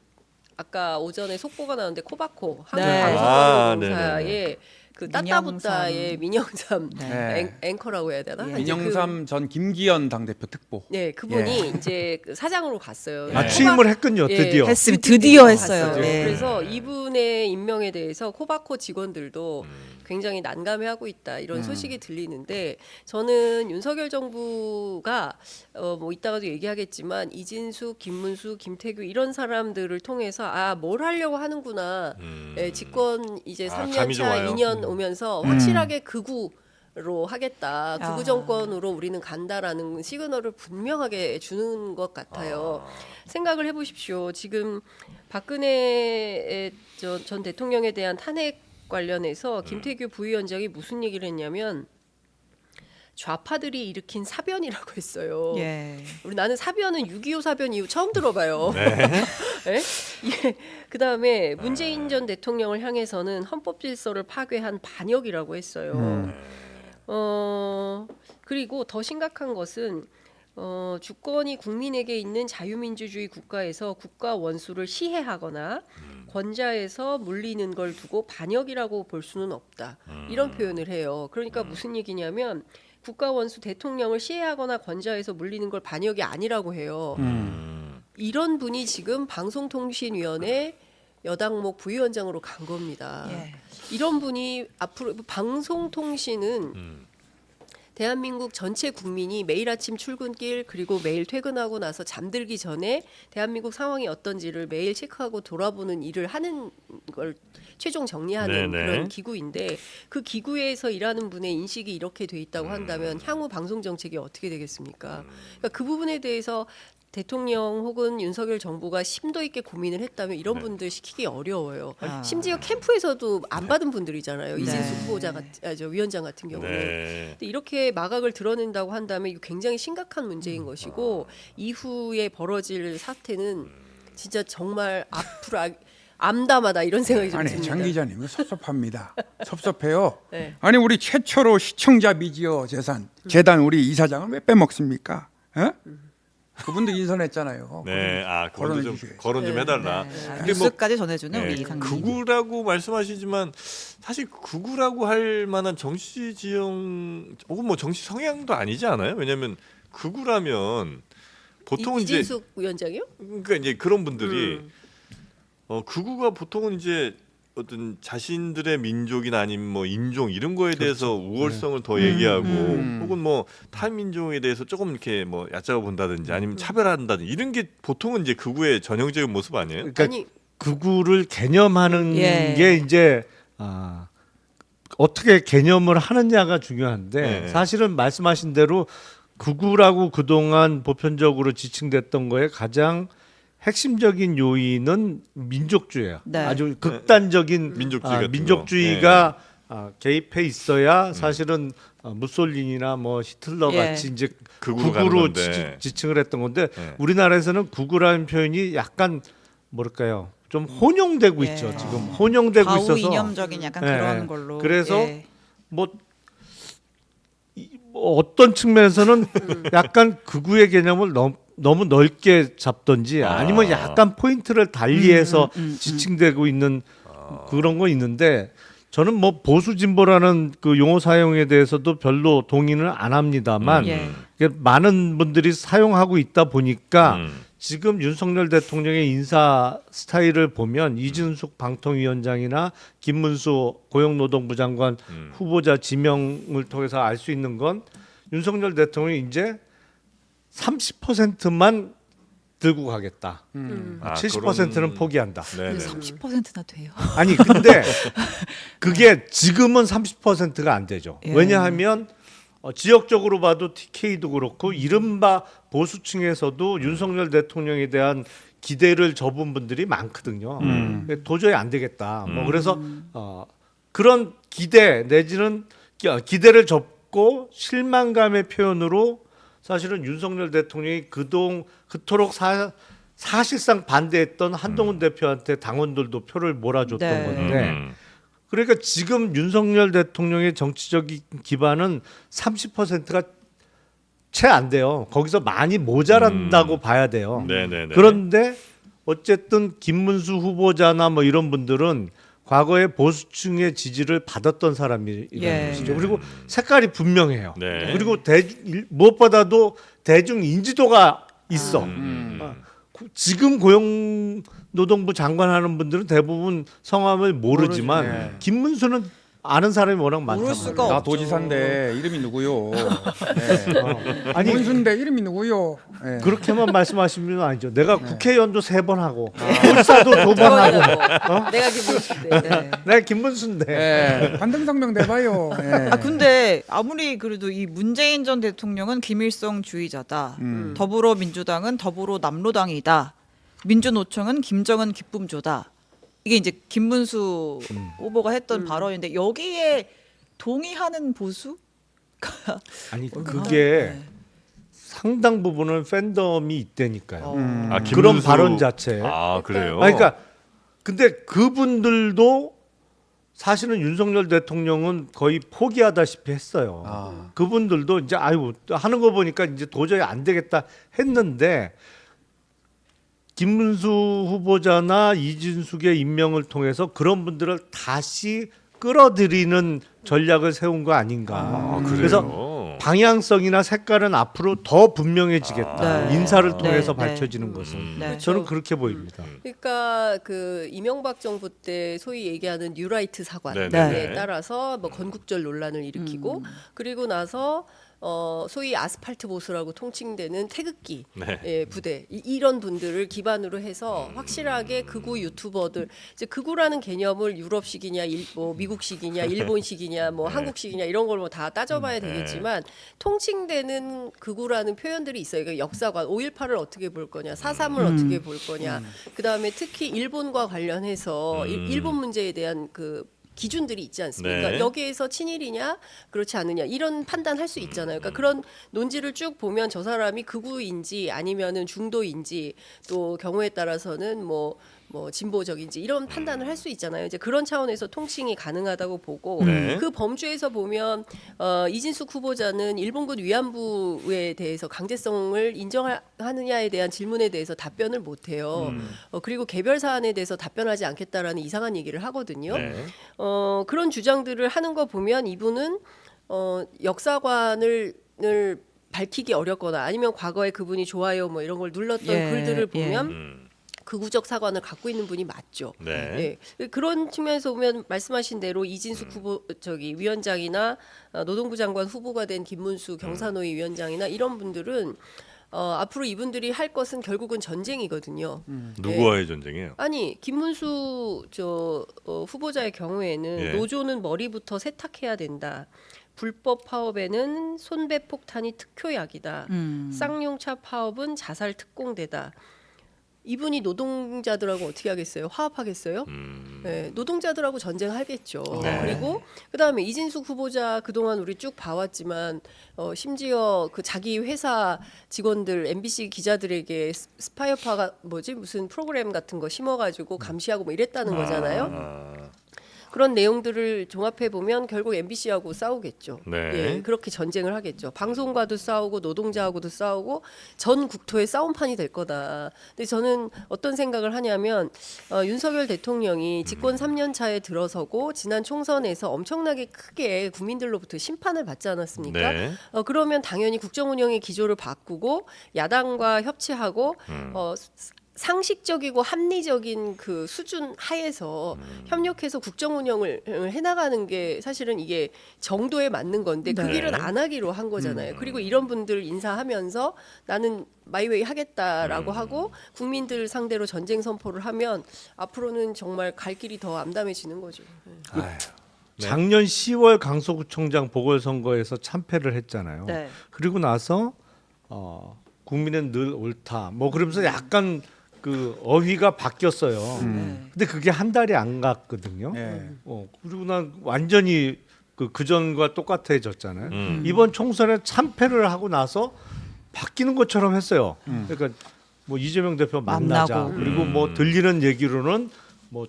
아까 오전에 속보가 나왔는데 코바코 네. 한국방송공사의 그 민영삼. 따따붙다의 민영삼 네. 앵커라고 해야 되나? 예. 이제 민영삼 전 김기현 당대표 특보. 네, 그분이 이제 그 사장으로 갔어요. 아, 네. 취임을 했군요. 예. 드디어. 했으면 드디어 했어요. 갔어요. 예. 그래서 이분의 임명에 대해서 코바코 직원들도 굉장히 난감해하고 있다 이런 소식이 들리는데 저는 윤석열 정부가 뭐 이따가도 얘기하겠지만 이진숙, 김문수, 김태규 이런 사람들을 통해서 아 뭘 하려고 하는구나. 예, 집권 이제 아, 3년 감이 차 좋아요. 2년 오면서 확실하게 극우로 하겠다. 극우 아. 정권으로 우리는 간다라는 시그널을 분명하게 주는 것 같아요. 생각을 해보십시오. 지금 박근혜 전 대통령에 대한 탄핵 관련해서 김태규 부위원장이 무슨 얘기를 했냐면 좌파들이 일으킨 사변이라고 했어요. 예. 우리 나는 사변은 6.25 사변 이후 처음 들어봐요. 예? 그다음에 문재인 전 대통령을 향해서는 헌법 질서를 파괴한 반역이라고 했어요. 그리고 더 심각한 것은 주권이 국민에게 있는 자유민주주의 국가에서 국가 원수를 시해하거나 권좌에서 물리는 걸 두고 반역이라고 볼 수는 없다. 이런 표현을 해요. 그러니까 무슨 얘기냐면 국가 원수 대통령을 시해하거나 권좌에서 물리는 걸 반역이 아니라고 해요. 이런 분이 지금 방송통신위원회 여당목 부위원장으로 간 겁니다. 예. 이런 분이 앞으로 방송통신은 대한민국 전체 국민이 매일 아침 출근길 그리고 매일 퇴근하고 나서 잠들기 전에 대한민국 상황이 어떤지를 매일 체크하고 돌아보는 일을 하는 걸 최종 정리하는 네네. 그런 기구인데 그 기구에서 일하는 분의 인식이 이렇게 돼 있다고 한다면 향후 방송 정책이 어떻게 되겠습니까? 그러니까 그 부분에 대해서 대통령 혹은 윤석열 정부가 심도 있게 고민을 했다면 이런 분들 시키기 어려워요. 아. 심지어 캠프에서도 안 받은 분들이잖아요. 이진수 네. 후보자 저 위원장 같은 경우는. 네. 근데 이렇게 마각을 드러낸다고 한다면 이거 굉장히 심각한 문제인 것이고 이후에 벌어질 사태는 진짜 정말 앞으로 암담하다 이런 생각이 좀 아니 듭니다. 장 기자님 이거 섭섭합니다. 섭섭해요. 네. 아니 우리 최초로 시청자 미디어 재단 우리 이사장을 왜 빼먹습니까? 에? 그분도 인선했잖아요. 네. 아, 그것도 좀 거론해 거론 좀 해달라. 네. 근데 뭐 뉴스까지 전해주는 우리 네, 이상민. 극우라고 말씀하시지만 사실 극우라고 할 만한 정치 지형 혹은 뭐 정치 성향도 아니지 않아요? 왜냐하면 극우라면 보통 이제 이진숙 위원장이요? 그러니까 이제 그런 분들이 극우가 보통은 이제 어떤 자신들의 민족이나 아니면 뭐 인종 이런 거에 대해서 우월성을 더 얘기하고 혹은 뭐 타민족에 대해서 조금 이렇게 뭐 얕잡아 본다든지 아니면 차별한다든지 이런 게 보통은 이제 극우의 전형적인 모습 아니에요? 그러니까 아니 극우를 개념하는 예. 게 이제 어떻게 개념을 하느냐가 중요한데 네. 사실은 말씀하신 대로 극우라고 그동안 보편적으로 지칭됐던 거에 가장 핵심적인 요인은 민족주의예요. 네. 아주 극단적인 민족주의 같은 거. 민족주의가 개입해 있어야 사실은 무솔리니나 뭐 히틀러 예. 같이 이제 극우로 가는 극우로 건데. 지칭을 했던 건데 네. 우리나라에서는 극우라는 표현이 약간 뭐랄까요? 좀 혼용되고 예. 있죠. 지금 혼용되고 좌우 있어서 이념적인 약간 예. 그런 걸로. 그래서 예. 뭐 어떤 측면에서는 약간 극우의 개념을 너무 넓게 잡든지 아니면 약간 포인트를 달리해서 지칭되고 있는 그런 거 있는데 저는 뭐 보수 진보라는 그 용어 사용에 대해서도 별로 동의는 안 합니다만 예. 이게 많은 분들이 사용하고 있다 보니까 지금 윤석열 대통령의 인사 스타일을 보면 이준숙 방통위원장이나 김문수 고용노동부 장관 후보자 지명을 통해서 알 수 있는 건 윤석열 대통령이 이제 30%만 들고 가겠다. 아, 70%는 그런- 포기한다. 네네. 30%나 돼요. 아니 근데 그게 지금은 30%가 안 되죠. 예. 왜냐하면 지역적으로 봐도 TK도 그렇고 이른바 보수층에서도 윤석열 대통령에 대한 기대를 접은 분들이 많거든요. 도저히 안 되겠다. 뭐 그래서 그런 기대 내지는 기대를 접고 실망감의 표현으로 사실은 윤석열 대통령이 그토록 사실상 반대했던 한동훈 대표한테 당원들도 표를 몰아줬던 네. 건데 그러니까 지금 윤석열 대통령의 정치적인 기반은 30%가 채 안 돼요. 거기서 많이 모자란다고 봐야 돼요. 네네네. 그런데 어쨌든 김문수 후보자나 뭐 이런 분들은 과거에 보수층의 지지를 받았던 사람이라는 예. 것이죠. 그리고 색깔이 분명해요. 네. 그리고 무엇보다도 대중 인지도가 있어. 지금 고용노동부 장관 하는 분들은 대부분 성함을 모르지만 모르지. 네. 김문수는 아는 사람이 워낙 많단 모를 말이에요. 수가 나 없죠. 도지사인데 이름이 누구요? 네. 아니 문수인데 이름이 누구요? 네. 그렇게만 말씀하시면 아니죠. 내가 국회의원도 3번 하고 도지사도 2번 하고 내가 김문수인데. 네. 내가 김문수인데 네. 관등성명 대봐요. 네. 아 근데 아무리 그래도 이 문재인 전 대통령은 김일성주의자다. 더불어민주당은 더불어 남로당이다. 민주노총은 김정은 기쁨조다. 이게 이제 김문수 후보가 했던 발언인데 여기에 동의하는 보수? 아니 뭘까? 그게 네. 상당 부분은 팬덤이 있다니까요. 아, 그런 김문수- 발언 자체. 아 그래요. 아니, 그러니까 근데 그분들도 사실은 윤석열 대통령은 거의 포기하다시피 했어요. 아. 그분들도 이제 아이고 하는 거 보니까 이제 도저히 안 되겠다 했는데 김문수 후보자나 이진숙의 임명을 통해서 그런 분들을 다시 끌어들이는 전략을 세운 거 아닌가. 아, 그래서 그래요. 방향성이나 색깔은 앞으로 더 분명해지겠다. 네. 인사를 통해서 네, 밝혀지는 것은. 네. 저는 그렇게 보입니다. 그러니까 그 이명박 정부 때 소위 얘기하는 뉴라이트 사관에 네네네. 따라서 뭐 건국절 논란을 일으키고 그리고 나서 소위 아스팔트 보수라고 통칭되는 태극기 네. 예, 부대 이런 분들을 기반으로 해서 확실하게 극우 유튜버들 이제 극우라는 개념을 유럽식이냐 뭐 미국식이냐 일본식이냐 뭐 한국식이냐 이런 걸 뭐 다 따져봐야 되겠지만 통칭되는 극우라는 표현들이 있어요. 그러니까 역사관 5.18을 어떻게 볼 거냐, 4.3을 어떻게 볼 거냐, 그 다음에 특히 일본과 관련해서 일본 문제에 대한 그 기준들이 있지 않습니까? 네. 여기에서 친일이냐 그렇지 않느냐 이런 판단할 수 있잖아요. 그러니까 그런 논지를 쭉 보면 저 사람이 극우인지 아니면은 중도인지 또 경우에 따라서는 뭐 진보적인지 이런 판단을 할 수 있잖아요. 이제 그런 차원에서 통칭이 가능하다고 보고 네. 그 범주에서 보면 이진숙 후보자는 일본군 위안부에 대해서 강제성을 인정하느냐에 대한 질문에 대해서 답변을 못해요. 그리고 개별 사안에 대해서 답변하지 않겠다라는 이상한 얘기를 하거든요. 네. 그런 주장들을 하는 거 보면 이분은 역사관을 밝히기 어렵거나 아니면 과거에 그분이 좋아요 뭐 이런 걸 눌렀던 예, 글들을 예. 보면 극우적 사관을 갖고 있는 분이 맞죠. 네. 예. 그런 측면에서 보면 말씀하신 대로 이진숙 후보 위원장이나 노동부 장관 후보가 된 김문수 경사노위 위원장이나 이런 분들은 앞으로 이분들이 할 것은 결국은 전쟁이거든요. 누구와의 전쟁이에요? 아니 김문수 후보자의 경우에는 예. 노조는 머리부터 세탁해야 된다. 불법 파업에는 손배 폭탄이 특효약이다. 쌍용차 파업은 자살 특공대다. 이분이 노동자들하고 어떻게 하겠어요? 화합하겠어요? 네, 노동자들하고 전쟁하겠죠. 네. 그리고 그다음에 이진숙 후보자 그동안 우리 쭉 봐왔지만 심지어 그 자기 회사 직원들 MBC 기자들에게 스파이어파가 무슨 프로그램 같은 거 심어가지고 감시하고 뭐 이랬다는 거잖아요. 아, 그런 내용들을 종합해 보면 결국 MBC하고 싸우겠죠. 네. 예, 그렇게 전쟁을 하겠죠. 방송과도 싸우고 노동자하고도 싸우고 전 국토의 싸움판이 될 거다. 근데 저는 어떤 생각을 하냐면 윤석열 대통령이 집권 3년 차에 들어서고 지난 총선에서 엄청나게 크게 국민들로부터 심판을 받지 않았습니까? 네. 그러면 당연히 국정 운영의 기조를 바꾸고 야당과 협치하고 상식적이고 합리적인 그 수준 하에서 협력해서 국정 운영을 해나가는 게 사실은 이게 정도에 맞는 건데 그 네. 길은 안 하기로 한 거잖아요. 그리고 이런 분들 인사하면서 나는 마이웨이 하겠다라고 하고 국민들 상대로 전쟁 선포를 하면 앞으로는 정말 갈 길이 더 암담해지는 거죠. 아휴, 작년 10월 강서구청장 보궐선거에서 참패를 했잖아요. 네. 그리고 나서 국민은 늘 옳다. 뭐 그러면서 약간 그 어휘가 바뀌었어요. 근데 그게 한 달이 안 갔거든요. 예. 그리고 난 완전히 그 전과 똑같아졌잖아요. 이번 총선에 참패를 하고 나서 바뀌는 것처럼 했어요. 그러니까 뭐 이재명 대표 만나자. 만나고. 그리고 뭐 들리는 얘기로는 뭐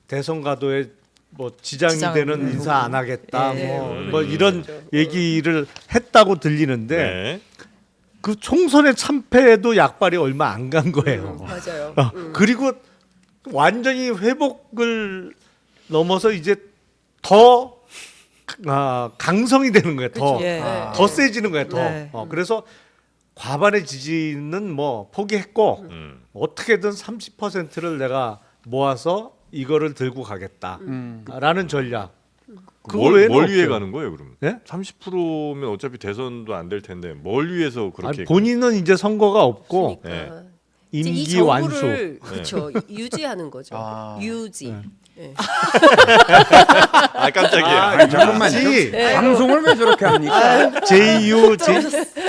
대선 가도에 뭐 지장이 지장을 되는 내고. 인사 안 하겠다. 예. 뭐 이런 얘기를 했다고 들리는데 네. 그 총선의 참패에도 약발이 얼마 안 간 거예요. 맞아요. 그리고 완전히 회복을 넘어서 이제 더 강성이 되는 거예요. 더, 예. 더 세지는 거예요. 더. 네. 그래서 과반의 지지는 뭐 포기했고 어떻게든 30%를 내가 모아서 이거를 들고 가겠다라는 전략. 그거 뭘 외에는 위해 없어요. 가는 거예요, 그러면? 예? 30%면 어차피 대선도 안 될 텐데 뭘 위해서 그렇게? 본인은 이제 선거가 없고 그러니까 임기 이제 이 완수. 정부를 그렇죠 유지하는 거죠. 아. 유지. 예. 아 깜짝이야. 아니, 잠깐만. 지 방송을 왜 저렇게 합니까? JU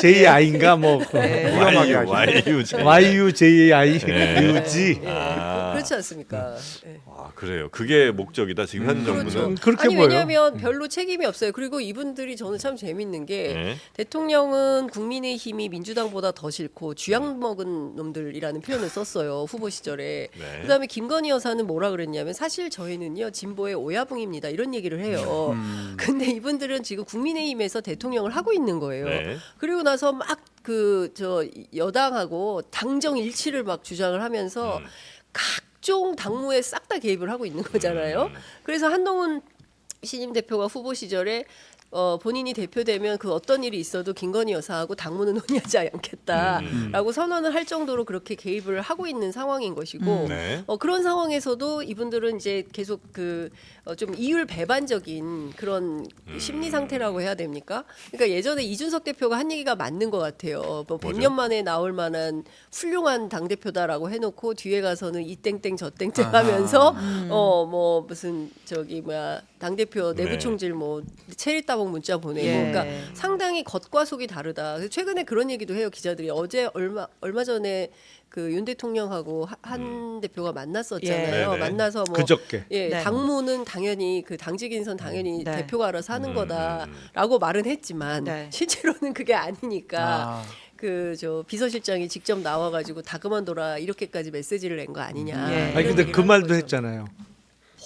JI인가 뭐 위험하게 하시네. YUJI 네. 유지. 그렇지 않습니까? 예. 아 그래요. 그게 목적이다. 지금 현 그렇죠. 정부는. 그렇게 아니 보여요. 왜냐하면 별로 책임이 없어요. 그리고 이분들이 저는 참 재밌는 게 네. 대통령은 국민의힘이 민주당보다 더 싫고 쥐약 먹은 놈들이라는 표현을 썼어요. 후보 시절에. 네. 그다음에 김건희 여사는 뭐라 그랬냐면 사실 저희는요 진보의 오야붕입니다 이런 얘기를 해요. 근데 이분들은 지금 국민의힘에서 대통령을 하고 있는 거예요. 네. 그리고 나서 막 그 저 여당하고 당정 일치를 막 주장을 하면서 각종 당무에 싹 다 개입을 하고 있는 거잖아요. 그래서 한동훈 신임 대표가 후보 시절에 본인이 대표되면 그 어떤 일이 있어도 김건희 여사하고 당무는 논의하지 않겠다라고 선언을 할 정도로 그렇게 개입을 하고 있는 상황인 것이고 네. 그런 상황에서도 이분들은 이제 계속 그 좀 이율 배반적인 그런 심리 상태라고 해야 됩니까? 그러니까 예전에 이준석 대표가 한 얘기가 맞는 것 같아요. 뭐 100년 만에 나올 만한 훌륭한 당 대표다라고 해놓고 뒤에 가서는 이 땡땡 저 땡땡 하면서 뭐 무슨 저기 뭐야 당 대표 내부 네. 총질 뭐 체리 따봉 문자 보내고 예. 그러니까 상당히 겉과 속이 다르다. 그래서 최근에 그런 얘기도 해요 기자들이. 어제 얼마 전에 그 윤 대통령하고 한 대표가 만났었잖아요. 예. 만나서 뭐 그저께. 예, 네. 당무는 당연히 그 당직 인선 당연히 네. 대표가 알아서 하는 거다라고 말은 했지만 네. 실제로는 그게 아니니까 아. 그 저 비서실장이 직접 나와가지고 다 그만둬라 이렇게까지 메시지를 낸 거 아니냐. 예. 이런 아니 근데 얘기를 그 한 말도 거죠. 했잖아요.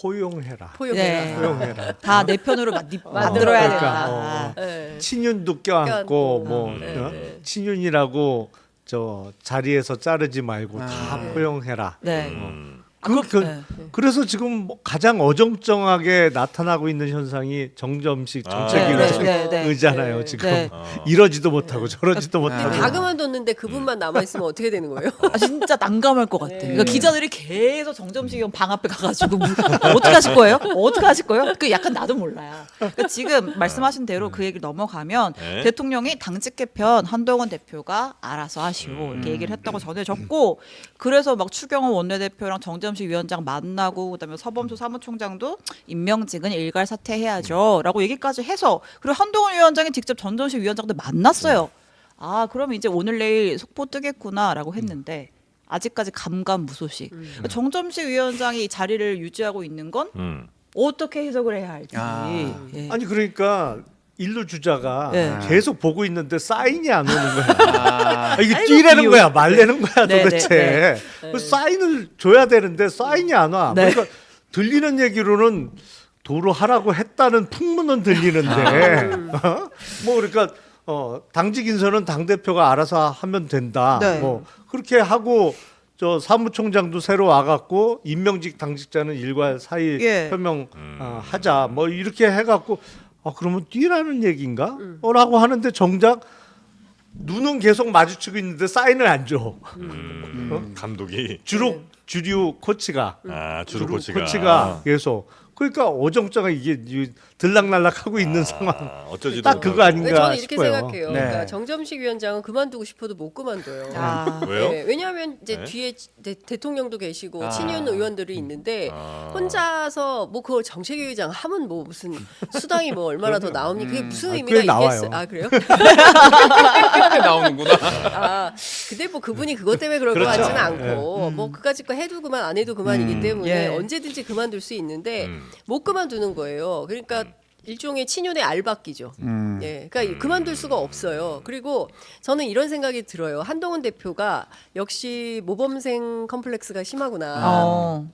포용해라. 포용해라. 네. 포용해라. 다 내 편으로 만들어야 그러니까, 된다. 예. 친윤도 껴안고. 껴안고 뭐 네, 네. 친윤이라고 저 자리에서 자르지 말고 다 포용해라. 네. 그, 그래서 지금 뭐 가장 어정쩡하게 나타나고 있는 현상이 정점식 정책위 의잖아요. 지금 네. 이러지도 못하고 저러지도 근데 못하고. 다 그만뒀는데 그분만 남아 있으면 어떻게 되는 거예요? 아, 진짜 난감할 것 같아. 네. 그러니까 기자들이 계속 정점식 의원 방 앞에 가가지고 어떻게 하실 거예요? 어떻게 하실 거예요? 그 약간 나도 몰라요. 그러니까 지금 말씀하신 대로 그 얘기를 넘어가면 네. 대통령이 당직 개편 한동훈 대표가 알아서 하시오 이렇게 얘기를 했다고 전해졌고 그래서 막 추경호 원내대표랑 정점식 위원장 만나고 그다음에 서범수 사무총장도 임명직은 일괄 사퇴해야죠라고 얘기까지 해서 그리고 한동훈 위원장이 직접 정점식 위원장도 만났어요. 아 그러면 이제 오늘 내일 속보 뜨겠구나라고 했는데 아직까지 감감무소식. 정점식 위원장이 이 자리를 유지하고 있는 건 어떻게 해석을 해야 할지. 예. 아니 그러니까 일루 주자가 네. 계속 보고 있는데 사인이 안 오는 거야. 아. 이게 아이고, 뛰라는 귀여워. 거야, 말내는 거야 네, 도대체. 네, 그 사인을 줘야 되는데 사인이 안 와. 네. 그러니까 들리는 얘기로는 도로 하라고 했다는 풍문은 들리는데, 뭐 그러니까 당직 인선은 당 대표가 알아서 하면 된다. 네. 뭐 그렇게 하고. 저 사무총장도 새로 와갖고 임명직 당직자는 일괄 사의 예. 표명 하자 뭐 이렇게 해갖고 그러면 뛰라는 얘기인가? 라고 하는데 정작 눈은 계속 마주치고 있는데 사인을 안 줘. 감독이 주류 코치가 주루 코치가 코치가 계속 그러니까 어정쩡하게 이게 들락날락하고 있는 상황. 어쩌지도 딱 그거 못하고. 아닌가 저는 이렇게 싶어요. 생각해요. 네. 그러니까 정점식 위원장은 그만두고 싶어도 못 그만둬요. 아, 왜요? 네, 왜냐하면 이제 네? 뒤에 대통령도 계시고 아. 친윤 의원들이 있는데 혼자서 뭐 그걸 정책위 의장 하면 뭐 무슨 수당이 뭐 얼마나 더 나옵니까? 그게 무슨 아, 의미가 꽤 나와요. 있겠어요? 아 그래요? 나오는구나. 아 근데 뭐 그분이 그것 때문에 그럴 그렇죠. 것 같지는 않고 뭐 그까짓 거 해도 그만 안 해도 그만이기 때문에 예. 언제든지 그만둘 수 있는데 못 그만두는 거예요. 그러니까 일종의 친윤의 알박기죠. 예, 그러니까 그만둘 수가 없어요. 그리고 저는 이런 생각이 들어요. 한동훈 대표가 역시 모범생 컴플렉스가 심하구나. 어.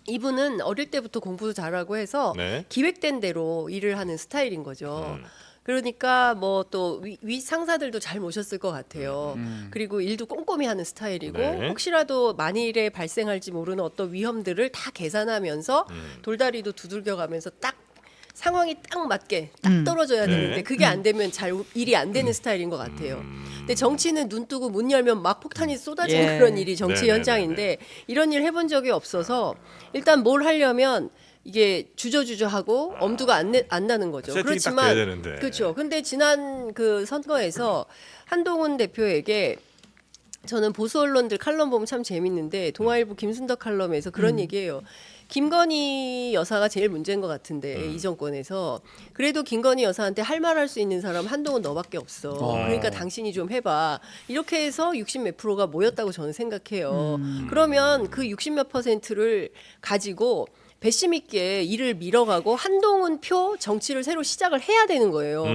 이분은 어릴 때부터 공부도 잘하고 해서 네. 기획된 대로 일을 하는 스타일인 거죠. 그러니까 뭐 또 위 상사들도 잘 모셨을 것 같아요. 그리고 일도 꼼꼼히 하는 스타일이고 네. 혹시라도 만일에 발생할지 모르는 어떤 위험들을 다 계산하면서 돌다리도 두들겨가면서 딱 상황이 딱 맞게 딱 떨어져야 되는데 그게 안 되면 잘 일이 안 되는 스타일인 것 같아요. 근데 정치는 눈 뜨고 문 열면 막 폭탄이 쏟아지는 예. 그런 일이 정치 네네네네. 현장인데 이런 일 해본 적이 없어서 일단 뭘 하려면 이게 주저주저하고 엄두가 안 나는 거죠. 세팅이 딱 그렇지만 돼야 되는데. 그렇죠. 근데 지난 그 선거에서 한동훈 대표에게 저는 보수 언론들 칼럼 보면 참 재밌는데 동아일보 김순덕 칼럼에서 그런 얘기예요. 김건희 여사가 제일 문제인 것 같은데 이 정권에서 그래도 김건희 여사한테 할 말 할 수 있는 사람 한동훈 너밖에 없어. 그러니까 당신이 좀 해봐. 이렇게 해서 60 몇 프로가 모였다고 저는 생각해요. 그러면 그 60몇 %를 가지고 배심 있게 일을 밀어가고 한동훈 표 정치를 새로 시작을 해야 되는 거예요.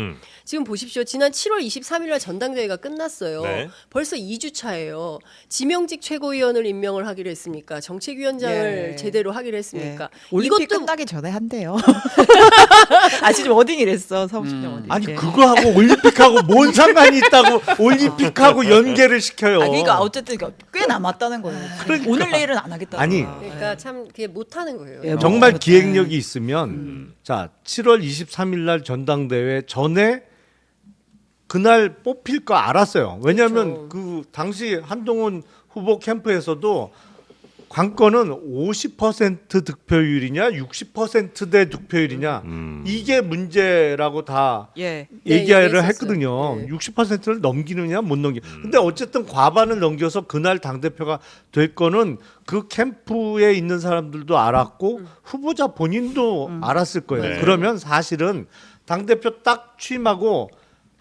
지금 보십시오. 지난 7월 23일 날 전당대회가 끝났어요. 네. 벌써 2주 차예요. 지명직 최고위원을 임명을 하기로 했습니까? 정책위원장을 예. 제대로 하기로 했습니까? 예. 올림픽 이것도 끝나기 전에 한대요. 아 진짜 워딩이랬어 사무총장 워딩. 아니 예. 그거하고 올림픽하고 뭔 상관이 있다고 올림픽하고 연계를 시켜요. 아니 그러니까 어쨌든 꽤 남았다는 거예요. 오늘 내일은 안 하겠다. 아니, 그러니까 참 그게 못하는 거예요. 예, 정말 그렇다. 기획력이 있으면 자 7월 23일 날 전당대회 전에 그날 뽑힐 거 알았어요. 왜냐하면 그렇죠. 그 당시 한동훈 후보 캠프에서도 관건은 50% 득표율이냐 60%대 득표율이냐 이게 문제라고 다 예. 얘기를 얘기했었어요. 했거든요. 네. 60%를 넘기느냐 못 넘기. 근데 어쨌든 과반을 넘겨서 그날 당 대표가 될 거는 그 캠프에 있는 사람들도 알았고 후보자 본인도 알았을 거예요. 네. 그러면 사실은 당 대표 딱 취임하고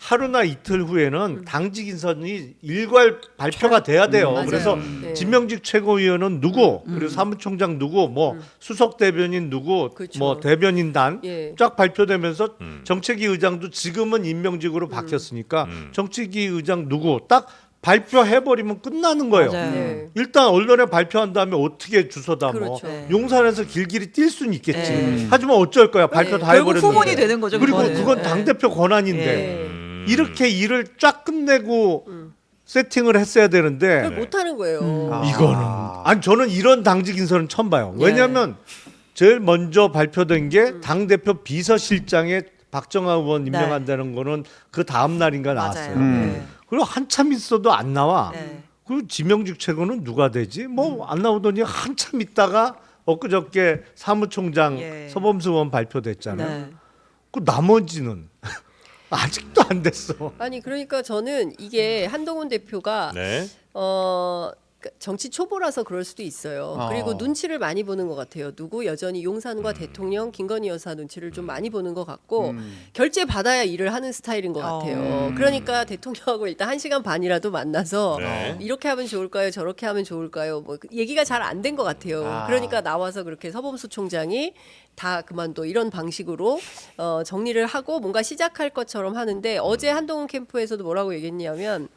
하루나 이틀 후에는 당직 인선이 일괄 발표가 돼야 돼요. 맞아요. 그래서 네. 지명직 최고위원은 누구, 그리고 사무총장 누구, 뭐 수석 대변인 누구, 그렇죠. 뭐 대변인단 예. 쫙 발표되면서 정책위 의장도 지금은 임명직으로 바뀌었으니까 정책위 의장 누구 딱 발표해버리면 끝나는 거예요. 맞아요. 네. 일단 언론에 발표한 다음에 어떻게 주소다 뭐 그렇죠. 용산에서 길길이 뛸 수는 있겠지. 네. 하지만 어쩔 거야 발표 네. 다 결국 해버렸는데. 후문이 되는 거죠. 그리고 그거는. 그건 예. 당 대표 권한인데 네. 이렇게 일을 쫙 끝내고 세팅을 했어야 되는데 그걸 못하는 거예요. 이거는 아니 저는 이런 당직 인선은 처음 봐요. 예. 왜냐하면 제일 먼저 발표된 게 당 대표 비서실장에 박정아 의원 임명한다는 거는 그 다음 날인가 나왔어요. 맞아요. 그리고 한참 있어도 안 나와. 네. 그리고 지명직 최고는 누가 되지? 뭐 안 나오더니 한참 있다가 엊그저께 사무총장 예. 서범수 의원 발표됐잖아요. 네. 그 나머지는 아직도 안 됐어. 아니 그러니까 저는 이게 한동훈 대표가 네. 정치 초보라서 그럴 수도 있어요. 그리고 눈치를 많이 보는 것 같아요. 누구 여전히 용산과 대통령 김건희 여사 눈치를 좀 많이 보는 것 같고 결제 받아야 일을 하는 스타일인 것 같아요. 그러니까 대통령하고 일단 1시간 반이라도 만나서 네. 이렇게 하면 좋을까요? 저렇게 하면 좋을까요? 뭐 얘기가 잘 안 된 것 같아요. 그러니까 나와서 그렇게 서범수 총장이 다 그만둬 이런 방식으로 정리를 하고 뭔가 시작할 것처럼 하는데 어제 한동훈 캠프에서도 뭐라고 얘기했냐면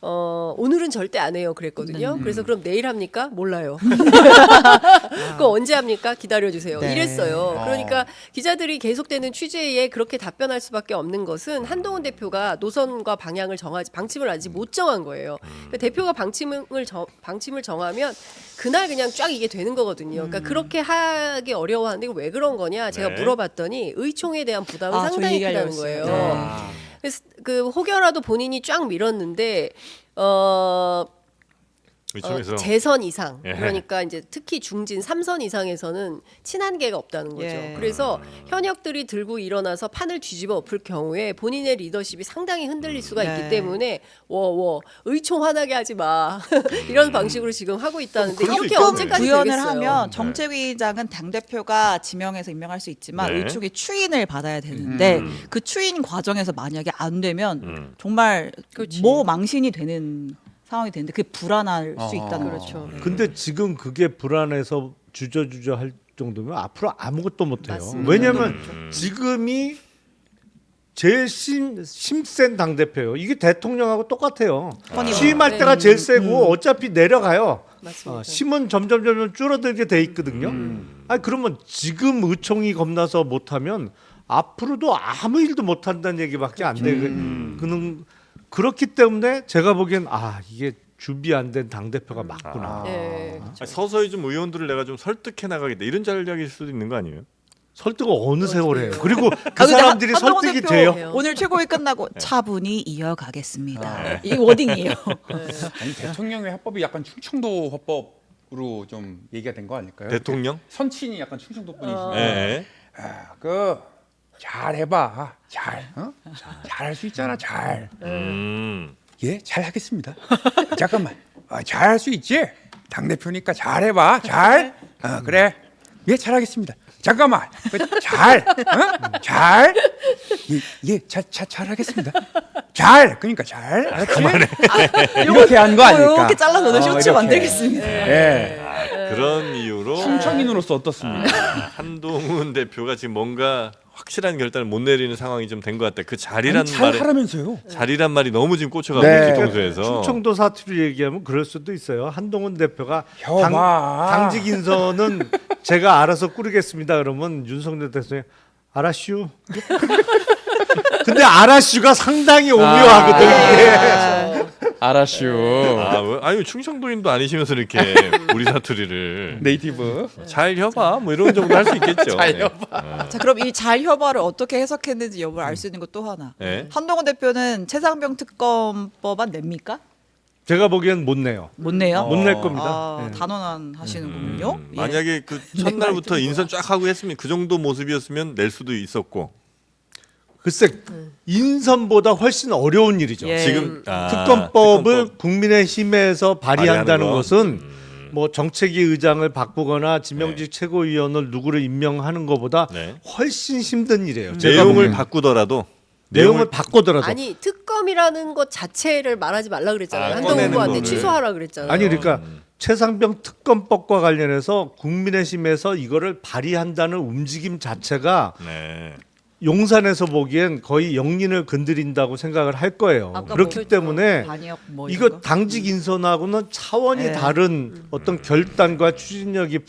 오늘은 절대 안 해요 그랬거든요. 그래서 그럼 내일 합니까? 몰라요. 그거 언제 합니까? 기다려주세요. 네. 이랬어요. 그러니까 기자들이 계속되는 취재에 그렇게 답변할 수밖에 없는 것은 한동훈 대표가 노선과 방향을 방침을 아직 못 정한 거예요. 그러니까 대표가 방침을 정하면 그날 그냥 쫙 이게 되는 거거든요. 그러니까 그렇게 하기 어려워하는데 이거 왜 그런 거냐? 제가 네. 물어봤더니 의총에 대한 부담이 아, 저 상당히 얘기하려고 크다는 했어요. 거예요. 네. 그래서 그 혹여라도 본인이 쫙 밀었는데 의총에서 재선 이상 예. 그러니까 이제 특히 중진 3선 이상에서는 친한계가 없다는 거죠. 예. 그래서 현역들이 들고 일어나서 판을 뒤집어 엎을 경우에 본인의 리더십이 상당히 흔들릴 수가 네. 있기 때문에 의총 화나게 하지 마 이런 방식으로 지금 하고 있다는데 그럴 수 이렇게 있겠네. 언제까지 구현을 되겠어요? 하면 정책위의장은 당 대표가 지명해서 임명할 수 있지만 네. 의총의 추인을 받아야 되는데 그 추인 과정에서 만약에 안 되면 정말 그렇지. 뭐 망신이 되는 상황이 되는데 그게 불안할 수 있다는 그렇죠. 거죠. 근데 지금 그게 불안해서 주저주저 할 정도면 앞으로 아무것도 못 해요. 맞습니다. 왜냐하면 지금이 제일 심센 당 대표예요. 이게 대통령하고 똑같아요. 취임할 네. 때가 제일 세고 어차피 내려가요. 맞습니다. 심은 점점 줄어들게 돼 있거든요. 아니 그러면 지금 의총이 겁나서 못하면 앞으로도 아무 일도 못한다는 얘기밖에 안 되는. 그렇기 때문에 제가 보기엔 이게 준비 안 된 당 대표가 맞구나. 네. 아니, 서서히 좀 의원들을 내가 좀 설득해 나가겠다 이런 전략일 수도 있는 거 아니에요? 설득을 어느 세월에 해요. 그리고 그 근데 사람들이 한동훈 설득이 대표 돼요. 오늘 최고위 끝나고 차분히 이어가겠습니다. 이 워딩이에요. 아니 대통령의 화법이 약간 충청도 화법으로 좀 얘기가 된 거 아닐까요? 대통령? 선친이 약간 충청도 분이시네. 네. 잘해봐. 잘할 수 있잖아. 잘. 예, 잘 하겠습니다. 잠깐만. 잘할 수 있지? 당 대표니까 잘해봐. 잘. 그래. 예, 잘하겠습니다. 잠깐만. 잘. 잘하겠습니다. 잘. 그러니까 잘. 알았지? 이렇게 한 거 아닐까? 이렇게 잘라서 오늘 쇼츠 이렇게. 만들겠습니다. 예. 그런 이유로 충청인으로서 어떻습니까? 한동훈 대표가 지금 뭔가 확실한 결단을 못 내리는 상황이 좀 된 것 같다. 그 자리란 잘 말에 하라면서요. 자리란 말이 너무 지금 꽂혀가고 네. 뒤통수에서 충청도 사투리 얘기하면 그럴 수도 있어요. 한동훈 대표가 여봐. 당직 인선은 제가 알아서 꾸리겠습니다. 그러면 윤석열 대통령이 알았슈. 근데 알았슈가 상당히 오묘하거든요. 이게. 알았슈. 아니 충청도인도 아니시면서 이렇게 우리 사투리를 네이티브. 잘 해봐 뭐 이런 정도 할 수 있겠죠. 잘 네. 자, 그럼 이 잘 협화를 어떻게 해석했는지 여부를 알 수 있는 것 또 하나. 네. 한동훈 대표는 최상병 특검법안 냅니까? 제가 보기엔 못 내요. 못 내요? 못 낼 겁니다. 예. 단언한 하시는군요. 예. 만약에 그 첫날부터 인선 쫙 하고 했으면 그 정도 모습이었으면 낼 수도 있었고 글쎄 인선보다 훨씬 어려운 일이죠. 예. 지금 특검법을 특검법. 국민의힘에서 발의한다는 발의하는 거. 것은 뭐 정책위 의장을 바꾸거나 지명직 최고위원을 누구를 임명하는 것보다 네. 훨씬 힘든 일이에요. 제가 내용을 보기엔. 바꾸더라도 내용을 바꾸더라도 아니 특검이라는 것 자체를 말하지 말라 그랬잖아요. 한동훈 꺼내는 후보한테 거를. 취소하라 그랬잖아요. 아니 그러니까 최상병 특검법과 관련해서 국민의힘에서 이거를 발의한다는 움직임 자체가 네. 용산에서 보기엔 거의 영린을 건드린다고 생각을 할 거예요. 아까 그렇기 뭐 때문에 반역 뭐 이런 이거 거? 당직 인선하고는 차원이 네. 다른 어떤 결단과 추진력이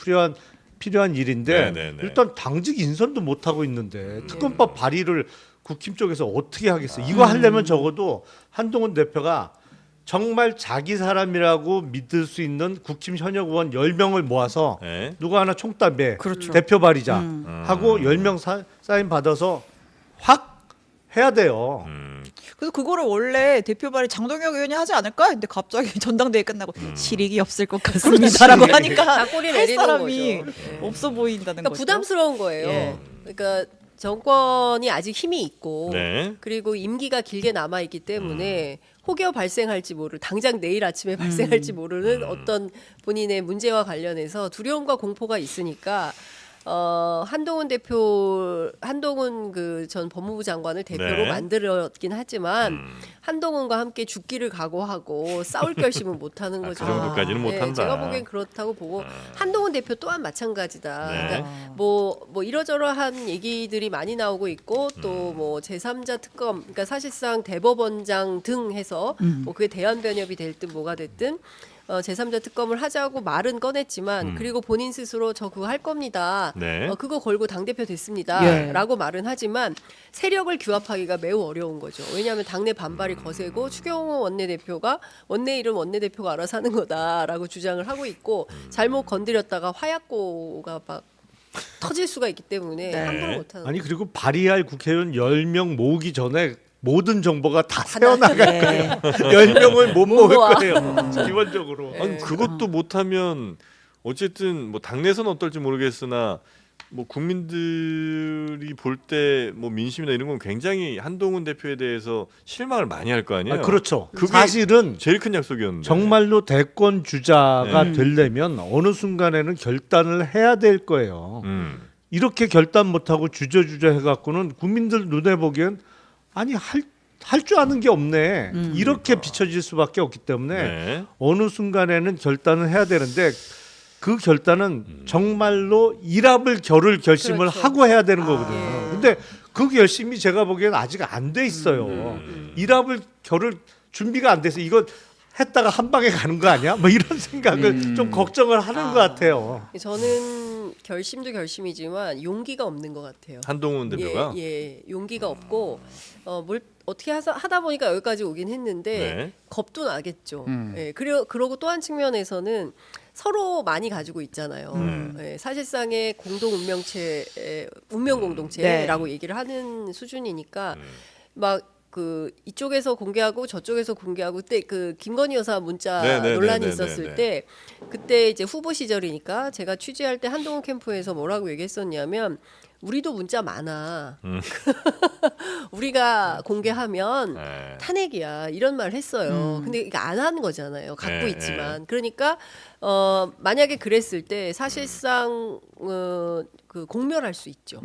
필요한 일인데 네. 일단 당직 인선도 못 하고 있는데 특검법 발의를 국힘 쪽에서 어떻게 하겠어요? 이거 하려면 적어도 한동훈 대표가 정말 자기 사람이라고 믿을 수 있는 국힘 현역 의원 10명을 모아서 네. 누가 하나 총답에 그렇죠. 대표 발의자 하고 10명 사인 받아서 확 해야 돼요. 그래서 그거를 원래 대표 발의 장동혁 의원이 하지 않을까? 근데 갑자기 전당대회 끝나고 실익이 없을 것 같습니다라고 하니까 다 꼬리 할 내리는 사람이 거죠. 없어 보인다는 그러니까 거죠. 부담스러운 거예요. 예. 그러니까 정권이 아직 힘이 있고 네. 그리고 임기가 길게 남아 있기 때문에 혹여 발생할지 모를 당장 내일 아침에 발생할지 모르는 어떤 본인의 문제와 관련해서 두려움과 공포가 있으니까 한동훈 그 전 법무부 장관을 대표로 네. 만들었긴 하지만 한동훈과 함께 죽기를 각오하고 싸울 결심은 못 하는 거죠. 그 정도까지는 못 한다. 제가 보기엔 그렇다고 보고 한동훈 대표 또한 마찬가지다. 네. 그러니까 뭐 이러저러한 얘기들이 많이 나오고 있고 또 뭐 제3자 특검 그러니까 사실상 대법원장 등 해서 뭐 그게 대한변협이 됐든 뭐가 됐든 제3자 특검을 하자고 말은 꺼냈지만 그리고 본인 스스로 저 그거 할 겁니다. 네. 그거 걸고 당대표 됐습니다. 예. 라고 말은 하지만 세력을 규합하기가 매우 어려운 거죠. 왜냐하면 당내 반발이 거세고 추경호 원내대표가 원내 일은 원내대표가 알아서 하는 거다라고 주장을 하고 있고 잘못 건드렸다가 화약고가 막 터질 수가 있기 때문에 함부로 못하는 아니 그리고 발의할 국회의원 10명 모으기 전에 모든 정보가 다 새어나갈 예. 거예요. 10명을 못 못 모을 모아. 거예요. 기본적으로. 아니 그것도 못하면 어쨌든 뭐 당내에서는 어떨지 모르겠으나 뭐 국민들이 볼 때 뭐 민심이나 이런 건 굉장히 한동훈 대표에 대해서 실망을 많이 할 거 아니에요. 그렇죠. 그게 사실은 제일 큰 약속이었는데. 정말로 대권 주자가 네. 되려면 어느 순간에는 결단을 해야 될 거예요. 이렇게 결단 못하고 주저주저 해갖고는 국민들 눈에 보기엔 아니 할 줄 아는 게 없네. 이렇게 비춰질 수밖에 없기 때문에 네. 어느 순간에는 결단을 해야 되는데 그 결단은 정말로 일합을 겨룰 결심을 그렇죠. 하고 해야 되는 거거든요. 예. 근데 그 결심이 제가 보기엔 아직 안 돼 있어요. 일합을 겨룰 준비가 안 돼서 이거 했다가 한 방에 가는 거 아니야? 뭐 이런 생각을 좀 걱정을 하는 것 같아요. 저는 결심도 결심이지만 용기가 없는 것 같아요. 한동훈 대표가 예, 용기가 없고 뭘 어떻게 하다 보니까 여기까지 오긴 했는데 네. 겁도 나겠죠. 예, 그러고 또 한 측면에서는 서로 많이 가지고 있잖아요. 예, 사실상의 공동 운명체, 운명 공동체라고 얘기를 하는 수준이니까 막 그 이쪽에서 공개하고 저쪽에서 공개하고 그때 그 김건희 여사 문자 네, 논란이 네, 있었을 네. 때 그때 이제 후보 시절이니까 제가 취재할 때 한동훈 캠프에서 뭐라고 얘기했었냐면 우리도 문자 많아. 우리가 공개하면 네. 탄핵이야 이런 말 했어요. 근데 이게 안 하는 거잖아요. 갖고 네, 있지만 그러니까 만약에 그랬을 때 사실상 그 공멸할 수 있죠.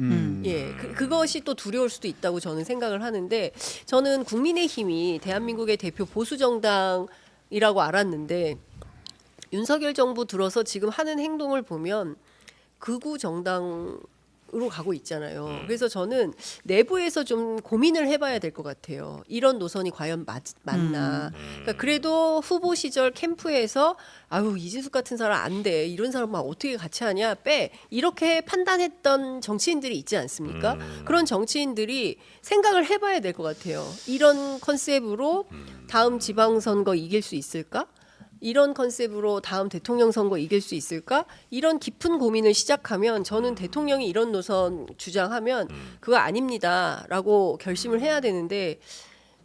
예, 그것이 또 두려울 수도 있다고 저는 생각을 하는데 저는 국민의힘이 대한민국의 대표 보수 정당이라고 알았는데 윤석열 정부 들어서 지금 하는 행동을 보면 극우 정당으로 가고 있잖아요. 그래서 저는 내부에서 좀 고민을 해봐야 될 것 같아요. 이런 노선이 과연 맞나. 그러니까 그래도 후보 시절 캠프에서 아유 이진숙 같은 사람 안 돼. 이런 사람만 어떻게 같이 하냐 빼. 이렇게 판단했던 정치인들이 있지 않습니까? 그런 정치인들이 생각을 해봐야 될 것 같아요. 이런 컨셉으로 다음 지방선거 이길 수 있을까? 이런 컨셉으로 다음 대통령 선거 이길 수 있을까? 이런 깊은 고민을 시작하면 저는 대통령이 이런 노선 주장하면 그거 아닙니다라고 결심을 해야 되는데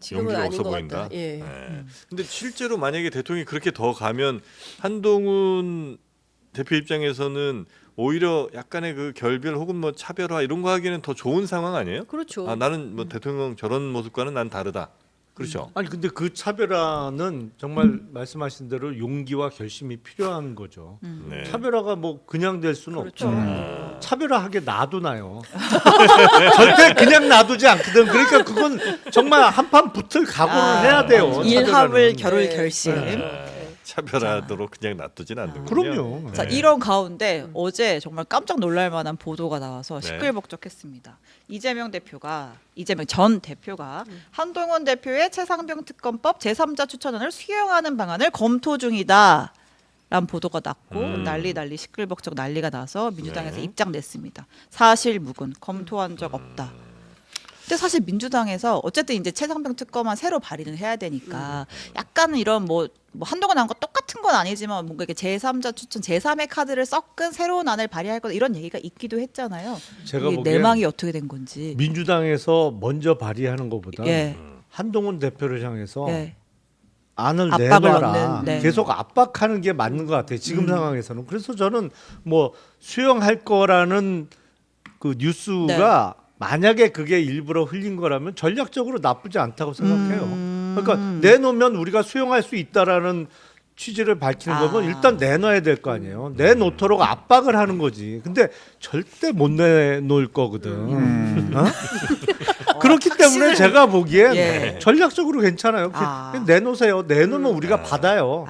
지금은 용기가 아닌 없어 것 보인다. 같다. 예. 근데 실제로 만약에 대통령이 그렇게 더 가면 한동훈 대표 입장에서는 오히려 약간의 그 결별 혹은 뭐 차별화 이런 거 하기에는 더 좋은 상황 아니에요? 그렇죠. 아 나는 뭐 대통령 저런 모습과는 난 다르다. 그렇죠. 아니 근데 그 차별화는 정말 말씀하신 대로 용기와 결심이 필요한 거죠. 네. 차별화가 뭐 그냥 될 수는 그렇죠. 없죠. 차별화하게 놔두나요. 절대 그냥 놔두지 않거든. 그러니까 그건 정말 한판 붙을 각오를 해야 돼요. 일합을 차별화는. 겨룰 네. 결심. 차별하도록 그냥 놔두진 않는군요. 그럼요. 자, 네. 이런 가운데 어제 정말 깜짝 놀랄 만한 보도가 나와서 네. 시끌벅적했습니다. 이재명 전 대표가 한동훈 대표의 최상병 특검법 제3자 추천안을 수용하는 방안을 검토 중이다. 라는 보도가 났고 난리 시끌벅적 난리가 나서 민주당에서 네. 입장 냈습니다. 사실 무근 검토한 적 없다. 근데 사실 민주당에서 어쨌든 이제 최상병 특검안 새로 발의는 해야 되니까 약간은 이런 뭐 한동안 한 거 똑같은 건 아니지만 뭔가 이렇게 제3자 추천 제3의 카드를 섞은 새로운 안을 발의할 거다 이런 얘기가 있기도 했잖아요. 제가 이게 보기엔 내막이 어떻게 된 건지. 민주당에서 먼저 발의하는 것보다 예. 한동훈 대표를 향해서 예. 안을 압박을 내놔라. 넣는, 네. 계속 압박하는 게 맞는 것 같아요. 지금 상황에서는. 그래서 저는 뭐 수용할 거라는 그 뉴스가 만약에 그게 일부러 흘린 거라면 전략적으로 나쁘지 않다고 생각해요. 그러니까 내놓으면 우리가 수용할 수 있다라는 취지를 밝히는 거면 일단 내놔야 될 거 아니에요. 내놓도록 압박을 하는 거지. 근데 절대 못 내놓을 거거든. 어? 그렇기 때문에 제가 보기엔 예. 전략적으로 괜찮아요. 그냥 내놓으세요. 내놓으면 우리가 받아요.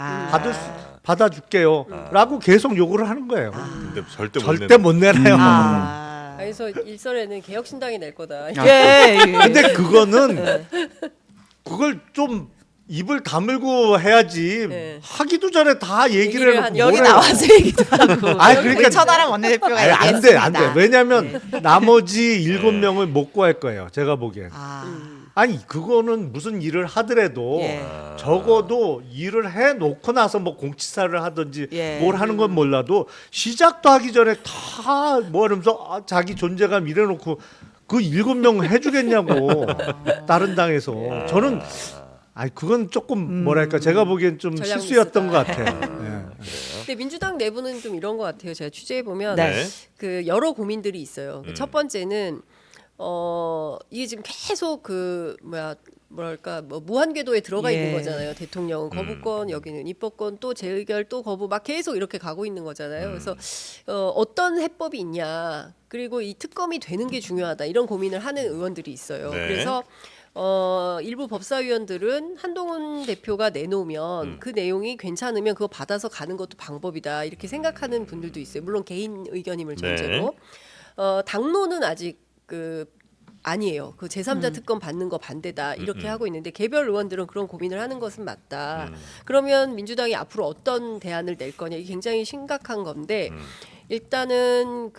받아줄게요.라고 계속 요구를 하는 거예요. 근데 절대 못 절대 못 내놔요. 그래서 일설에는 개혁신당이 낼 거다. 예. 근데 그거는 그걸 좀 입을 다물고 해야지 네. 하기도 전에 다 얘기를 얘기를 해놓고 한- 여기 뭘 해요. 나와서 얘기도 하고. 아니, 그러니까- 우리 천하람 원내대표가 아니, 안 돼, 안 돼. 얘기했습니다. 왜냐하면 나머지 7명을 못 구할 거예요. 제가 보기엔. 아니 그거는 무슨 일을 하더라도 예. 적어도 일을 해놓고 나서 뭐 공치사를 하든지 예. 뭘 하는 건 몰라도 시작도 하기 전에 다 뭐 하면서 자기 존재감 이래놓고 그 7명 해주겠냐고 다른 당에서 저는 아니 그건 조금 뭐랄까 제가 보기엔 좀 전략 실수였던 것 미스다. 같아요. 예. 근데 민주당 내부는 좀 이런 것 같아요. 제가 취재해 보면 네. 그 여러 고민들이 있어요. 첫 번째는 이게 지금 계속 그 뭐랄까 뭐 무한궤도에 들어가 예. 있는 거잖아요. 대통령은 거부권, 여기는 입법권, 또 재의결, 또 거부 막 계속 이렇게 가고 있는 거잖아요. 그래서 어떤 해법이 있냐, 그리고 이 특검이 되는 게 중요하다, 이런 고민을 하는 의원들이 있어요. 네. 그래서 일부 법사위원들은 한동훈 대표가 내놓으면 그 내용이 괜찮으면 그거 받아서 가는 것도 방법이다, 이렇게 생각하는 분들도 있어요. 물론 개인 의견임을 전제로. 당론은 아직 아니에요. 그 제3자 특검 받는 거 반대다, 이렇게 하고 있는데 개별 의원들은 그런 고민을 하는 것은 맞다. 그러면 민주당이 앞으로 어떤 대안을 낼 거냐, 이게 굉장히 심각한 건데 일단은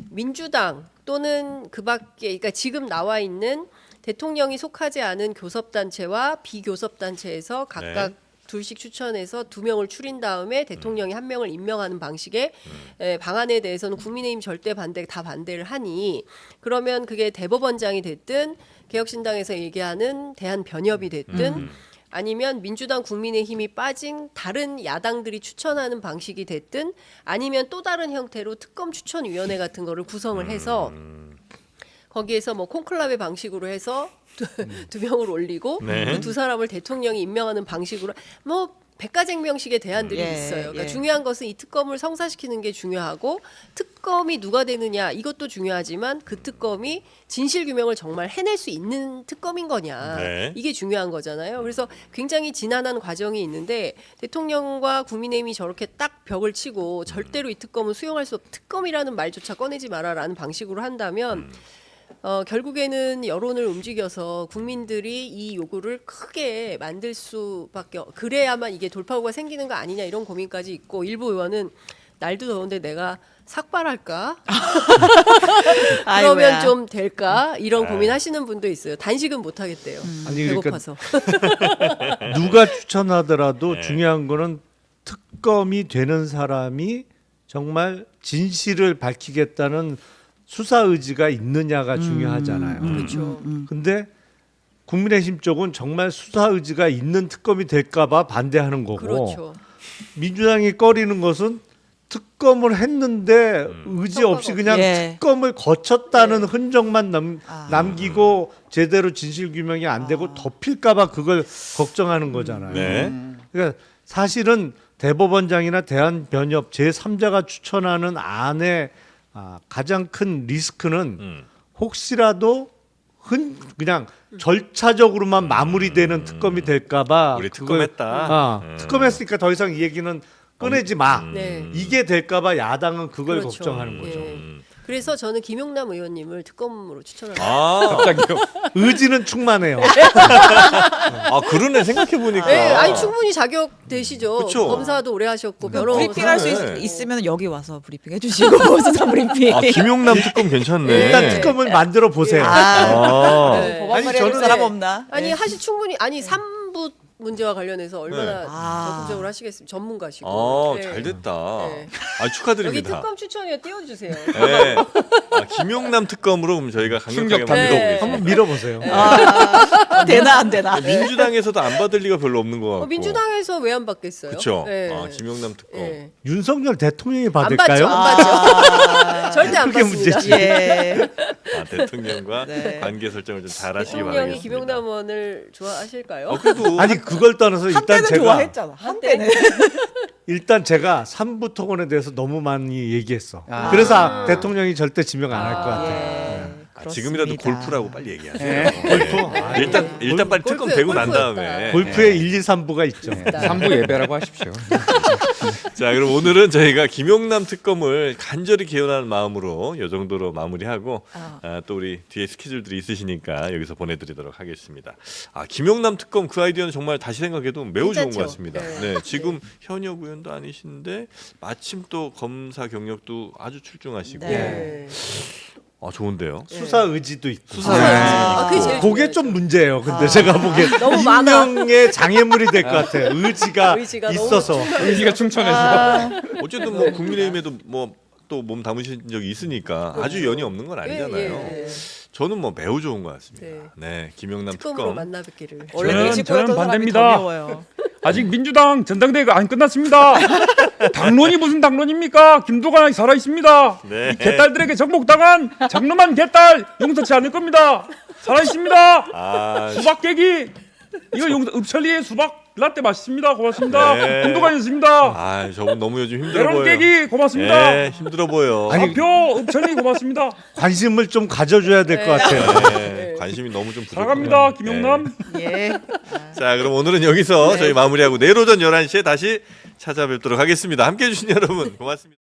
민주당 또는 그 밖에, 그러니까 지금 나와 있는 대통령이 속하지 않은 교섭단체와 비교섭단체에서 각각 둘씩 추천해서 2명을 추린 다음에 대통령이 1명을 임명하는 방식의 방안에 대해서는 국민의힘 절대 다 반대를 하니, 그러면 그게 대법원장이 됐든 개혁신당에서 얘기하는 대한변협이 됐든 아니면 민주당 국민의힘이 빠진 다른 야당들이 추천하는 방식이 됐든 아니면 또 다른 형태로 특검 추천위원회 같은 거를 구성을 해서 거기에서 뭐 콘클라베 방식으로 해서 두 명을 올리고 네. 그 두 사람을 대통령이 임명하는 방식으로 뭐 백가쟁명식의 대안들이 예, 있어요. 그러니까 예. 중요한 것은 이 특검을 성사시키는 게 중요하고, 특검이 누가 되느냐 이것도 중요하지만 그 특검이 진실 규명을 정말 해낼 수 있는 특검인 거냐, 네. 이게 중요한 거잖아요. 그래서 굉장히 지난한 과정이 있는데 대통령과 국민의힘이 저렇게 딱 벽을 치고 절대로 이 특검은 수용할 수 없, 특검이라는 말조차 꺼내지 마라라는 방식으로 한다면 결국에는 여론을 움직여서 국민들이 이 요구를 크게 만들 수밖에, 그래야만 이게 돌파구가 생기는 거 아니냐, 이런 고민까지 있고, 일부 의원은 날도 더운데 내가 삭발할까? 그러면 아이고야. 좀 될까? 이런 고민하시는 분도 있어요. 단식은 못 하겠대요. 아니, 그러니까 배고파서. 누가 추천하더라도 네. 중요한 거는 특검이 되는 사람이 정말 진실을 밝히겠다는 수사 의지가 있느냐가 중요하잖아요. 그렇죠. 근데 국민의힘 쪽은 정말 수사 의지가 있는 특검이 될까봐 반대하는 거고, 그렇죠. 민주당이 꺼리는 것은 특검을 했는데 의지 없이 그냥 예. 특검을 거쳤다는 네. 흔적만 남기고 제대로 진실 규명이 안 되고 덮일까봐 그걸 걱정하는 거잖아요. 네. 그러니까 사실은 대법원장이나 대한변협 제3자가 추천하는 안에 가장 큰 리스크는 혹시라도 그냥 절차적으로만 마무리되는 특검이 될까봐 우리 그걸- 특검했다. 특검했으니까 더 이상 이 얘기는 꺼내지 마. 네. 이게 될까봐 야당은 그걸 그렇죠. 걱정하는 거죠. 예. 그래서 저는 김용남 의원님을 특검으로 추천합니다. 아, 갑자기요. 의지는 충만해요. 그러네, 생각해 보니까. 네, 아니 충분히 자격 되시죠. 그쵸. 검사도 오래 하셨고 변호사. 브리핑할 수 그러네. 있으면 여기 와서 브리핑 해주시고 수사 브리핑. 김용남 특검 괜찮네. 일단 특검을 만들어 보세요. 네. 법원 아니, 말해줄 저는- 사람 없나? 아니 네. 충분히 아니 3부 문제와 관련해서 얼마나 아. 적극적으로 하시겠습니까? 전문가시고. 네. 잘 됐다. 네. 여기 축하드립니다. 축하드립니다. 특검 추천위에 띄워주세요. 네. 김용남 특검으로 그럼 저희가 강력하게 충격 만들어 네. 보겠습니다. 한번 밀어보세요. 되나 안 되나? 민주당에서도 안 받을 리가 별로 없는 것 같고. 민주당에서 왜 안 받겠어요? 그렇죠. 네. 김용남 특검. 네. 윤석열 대통령이 안 받죠, 받을까요? 안 받죠. 절대 안 그게 받습니다. 문제지. 예. 대통령과 네. 관계 설정을 좀 잘하시기 대통령이 바라겠습니다. 김용남 의원을 좋아하실까요? 그래도 아니 그걸 떠나서 일단 한때는 제가 좋아했잖아. 한때는. 일단 제가 삼부 토건에 대해서 너무 많이 얘기했어. 아. 그래서 대통령이 절대 지명 안 할 것 같아요. 예. 지금이라도 그렇습니다. 골프라고 빨리 얘기하세요. 네. 골프? 일단 빨리 특검 골프, 되고 난 골프였다. 다음에. 골프에 1, 2, 3부가 있죠. 3부 예배라고 하십시오. 자, 그럼 오늘은 저희가 김용남 특검을 간절히 기원하는 마음으로 이 정도로 마무리하고 또 우리 뒤에 스케줄들이 있으시니까 여기서 보내드리도록 하겠습니다. 김용남 특검 그 아이디어는 정말 다시 생각해도 매우 좋은 괜찮죠? 것 같습니다. 네. 네, 지금 현역 의원도 아니신데 마침 또 검사 경력도 아주 출중하시고 네. 좋은데요. 수사 의지도 있고. 수사 그게 제일 그게 좀 문제예요. 근데 제가 보기엔 너무 많아. 임명의 장애물이 될 것 같아요. 의지가 의지가 너무 있어서. 의지가 충천해서. 어쨌든 뭐 국민의힘에도 뭐 또 몸 담으신 적이 있으니까 아주 연이 없는 건 아니잖아요. 예, 예. 저는 뭐 매우 좋은 것 같습니다. 네. 네, 김영남 특검으로 특검. 만나 뵙기를. 원래 저는 멕시코였던 사람이 반대입니다. 더 미워요. 아직 민주당 전당대회가 안 끝났습니다. 당론이 무슨 당론입니까? 김도관이 살아 있습니다. 네. 이 개딸들에게 정복당한 장놈한 개딸 용서치 않을 겁니다. 살아 있습니다. 아, 수박 깨기 이거 읍천리의 수박 라떼 맛있습니다. 고맙습니다. 네. 김도관이었습니다. 아, 저분 너무 요즘 힘들어 메론 보여요. 깨기 고맙습니다. 네, 힘들어 보여. 아니, 사표 읍천리 고맙습니다. 관심을 좀 가져줘야 될 것 같아요. 네, 관심이 너무 좀 부족해요. 사랑합니다. 김용남. 예. 자, 그럼 오늘은 여기서 저희 마무리하고 내일 오전 11시에 다시 찾아뵙도록 하겠습니다. 함께해 주신 여러분 고맙습니다.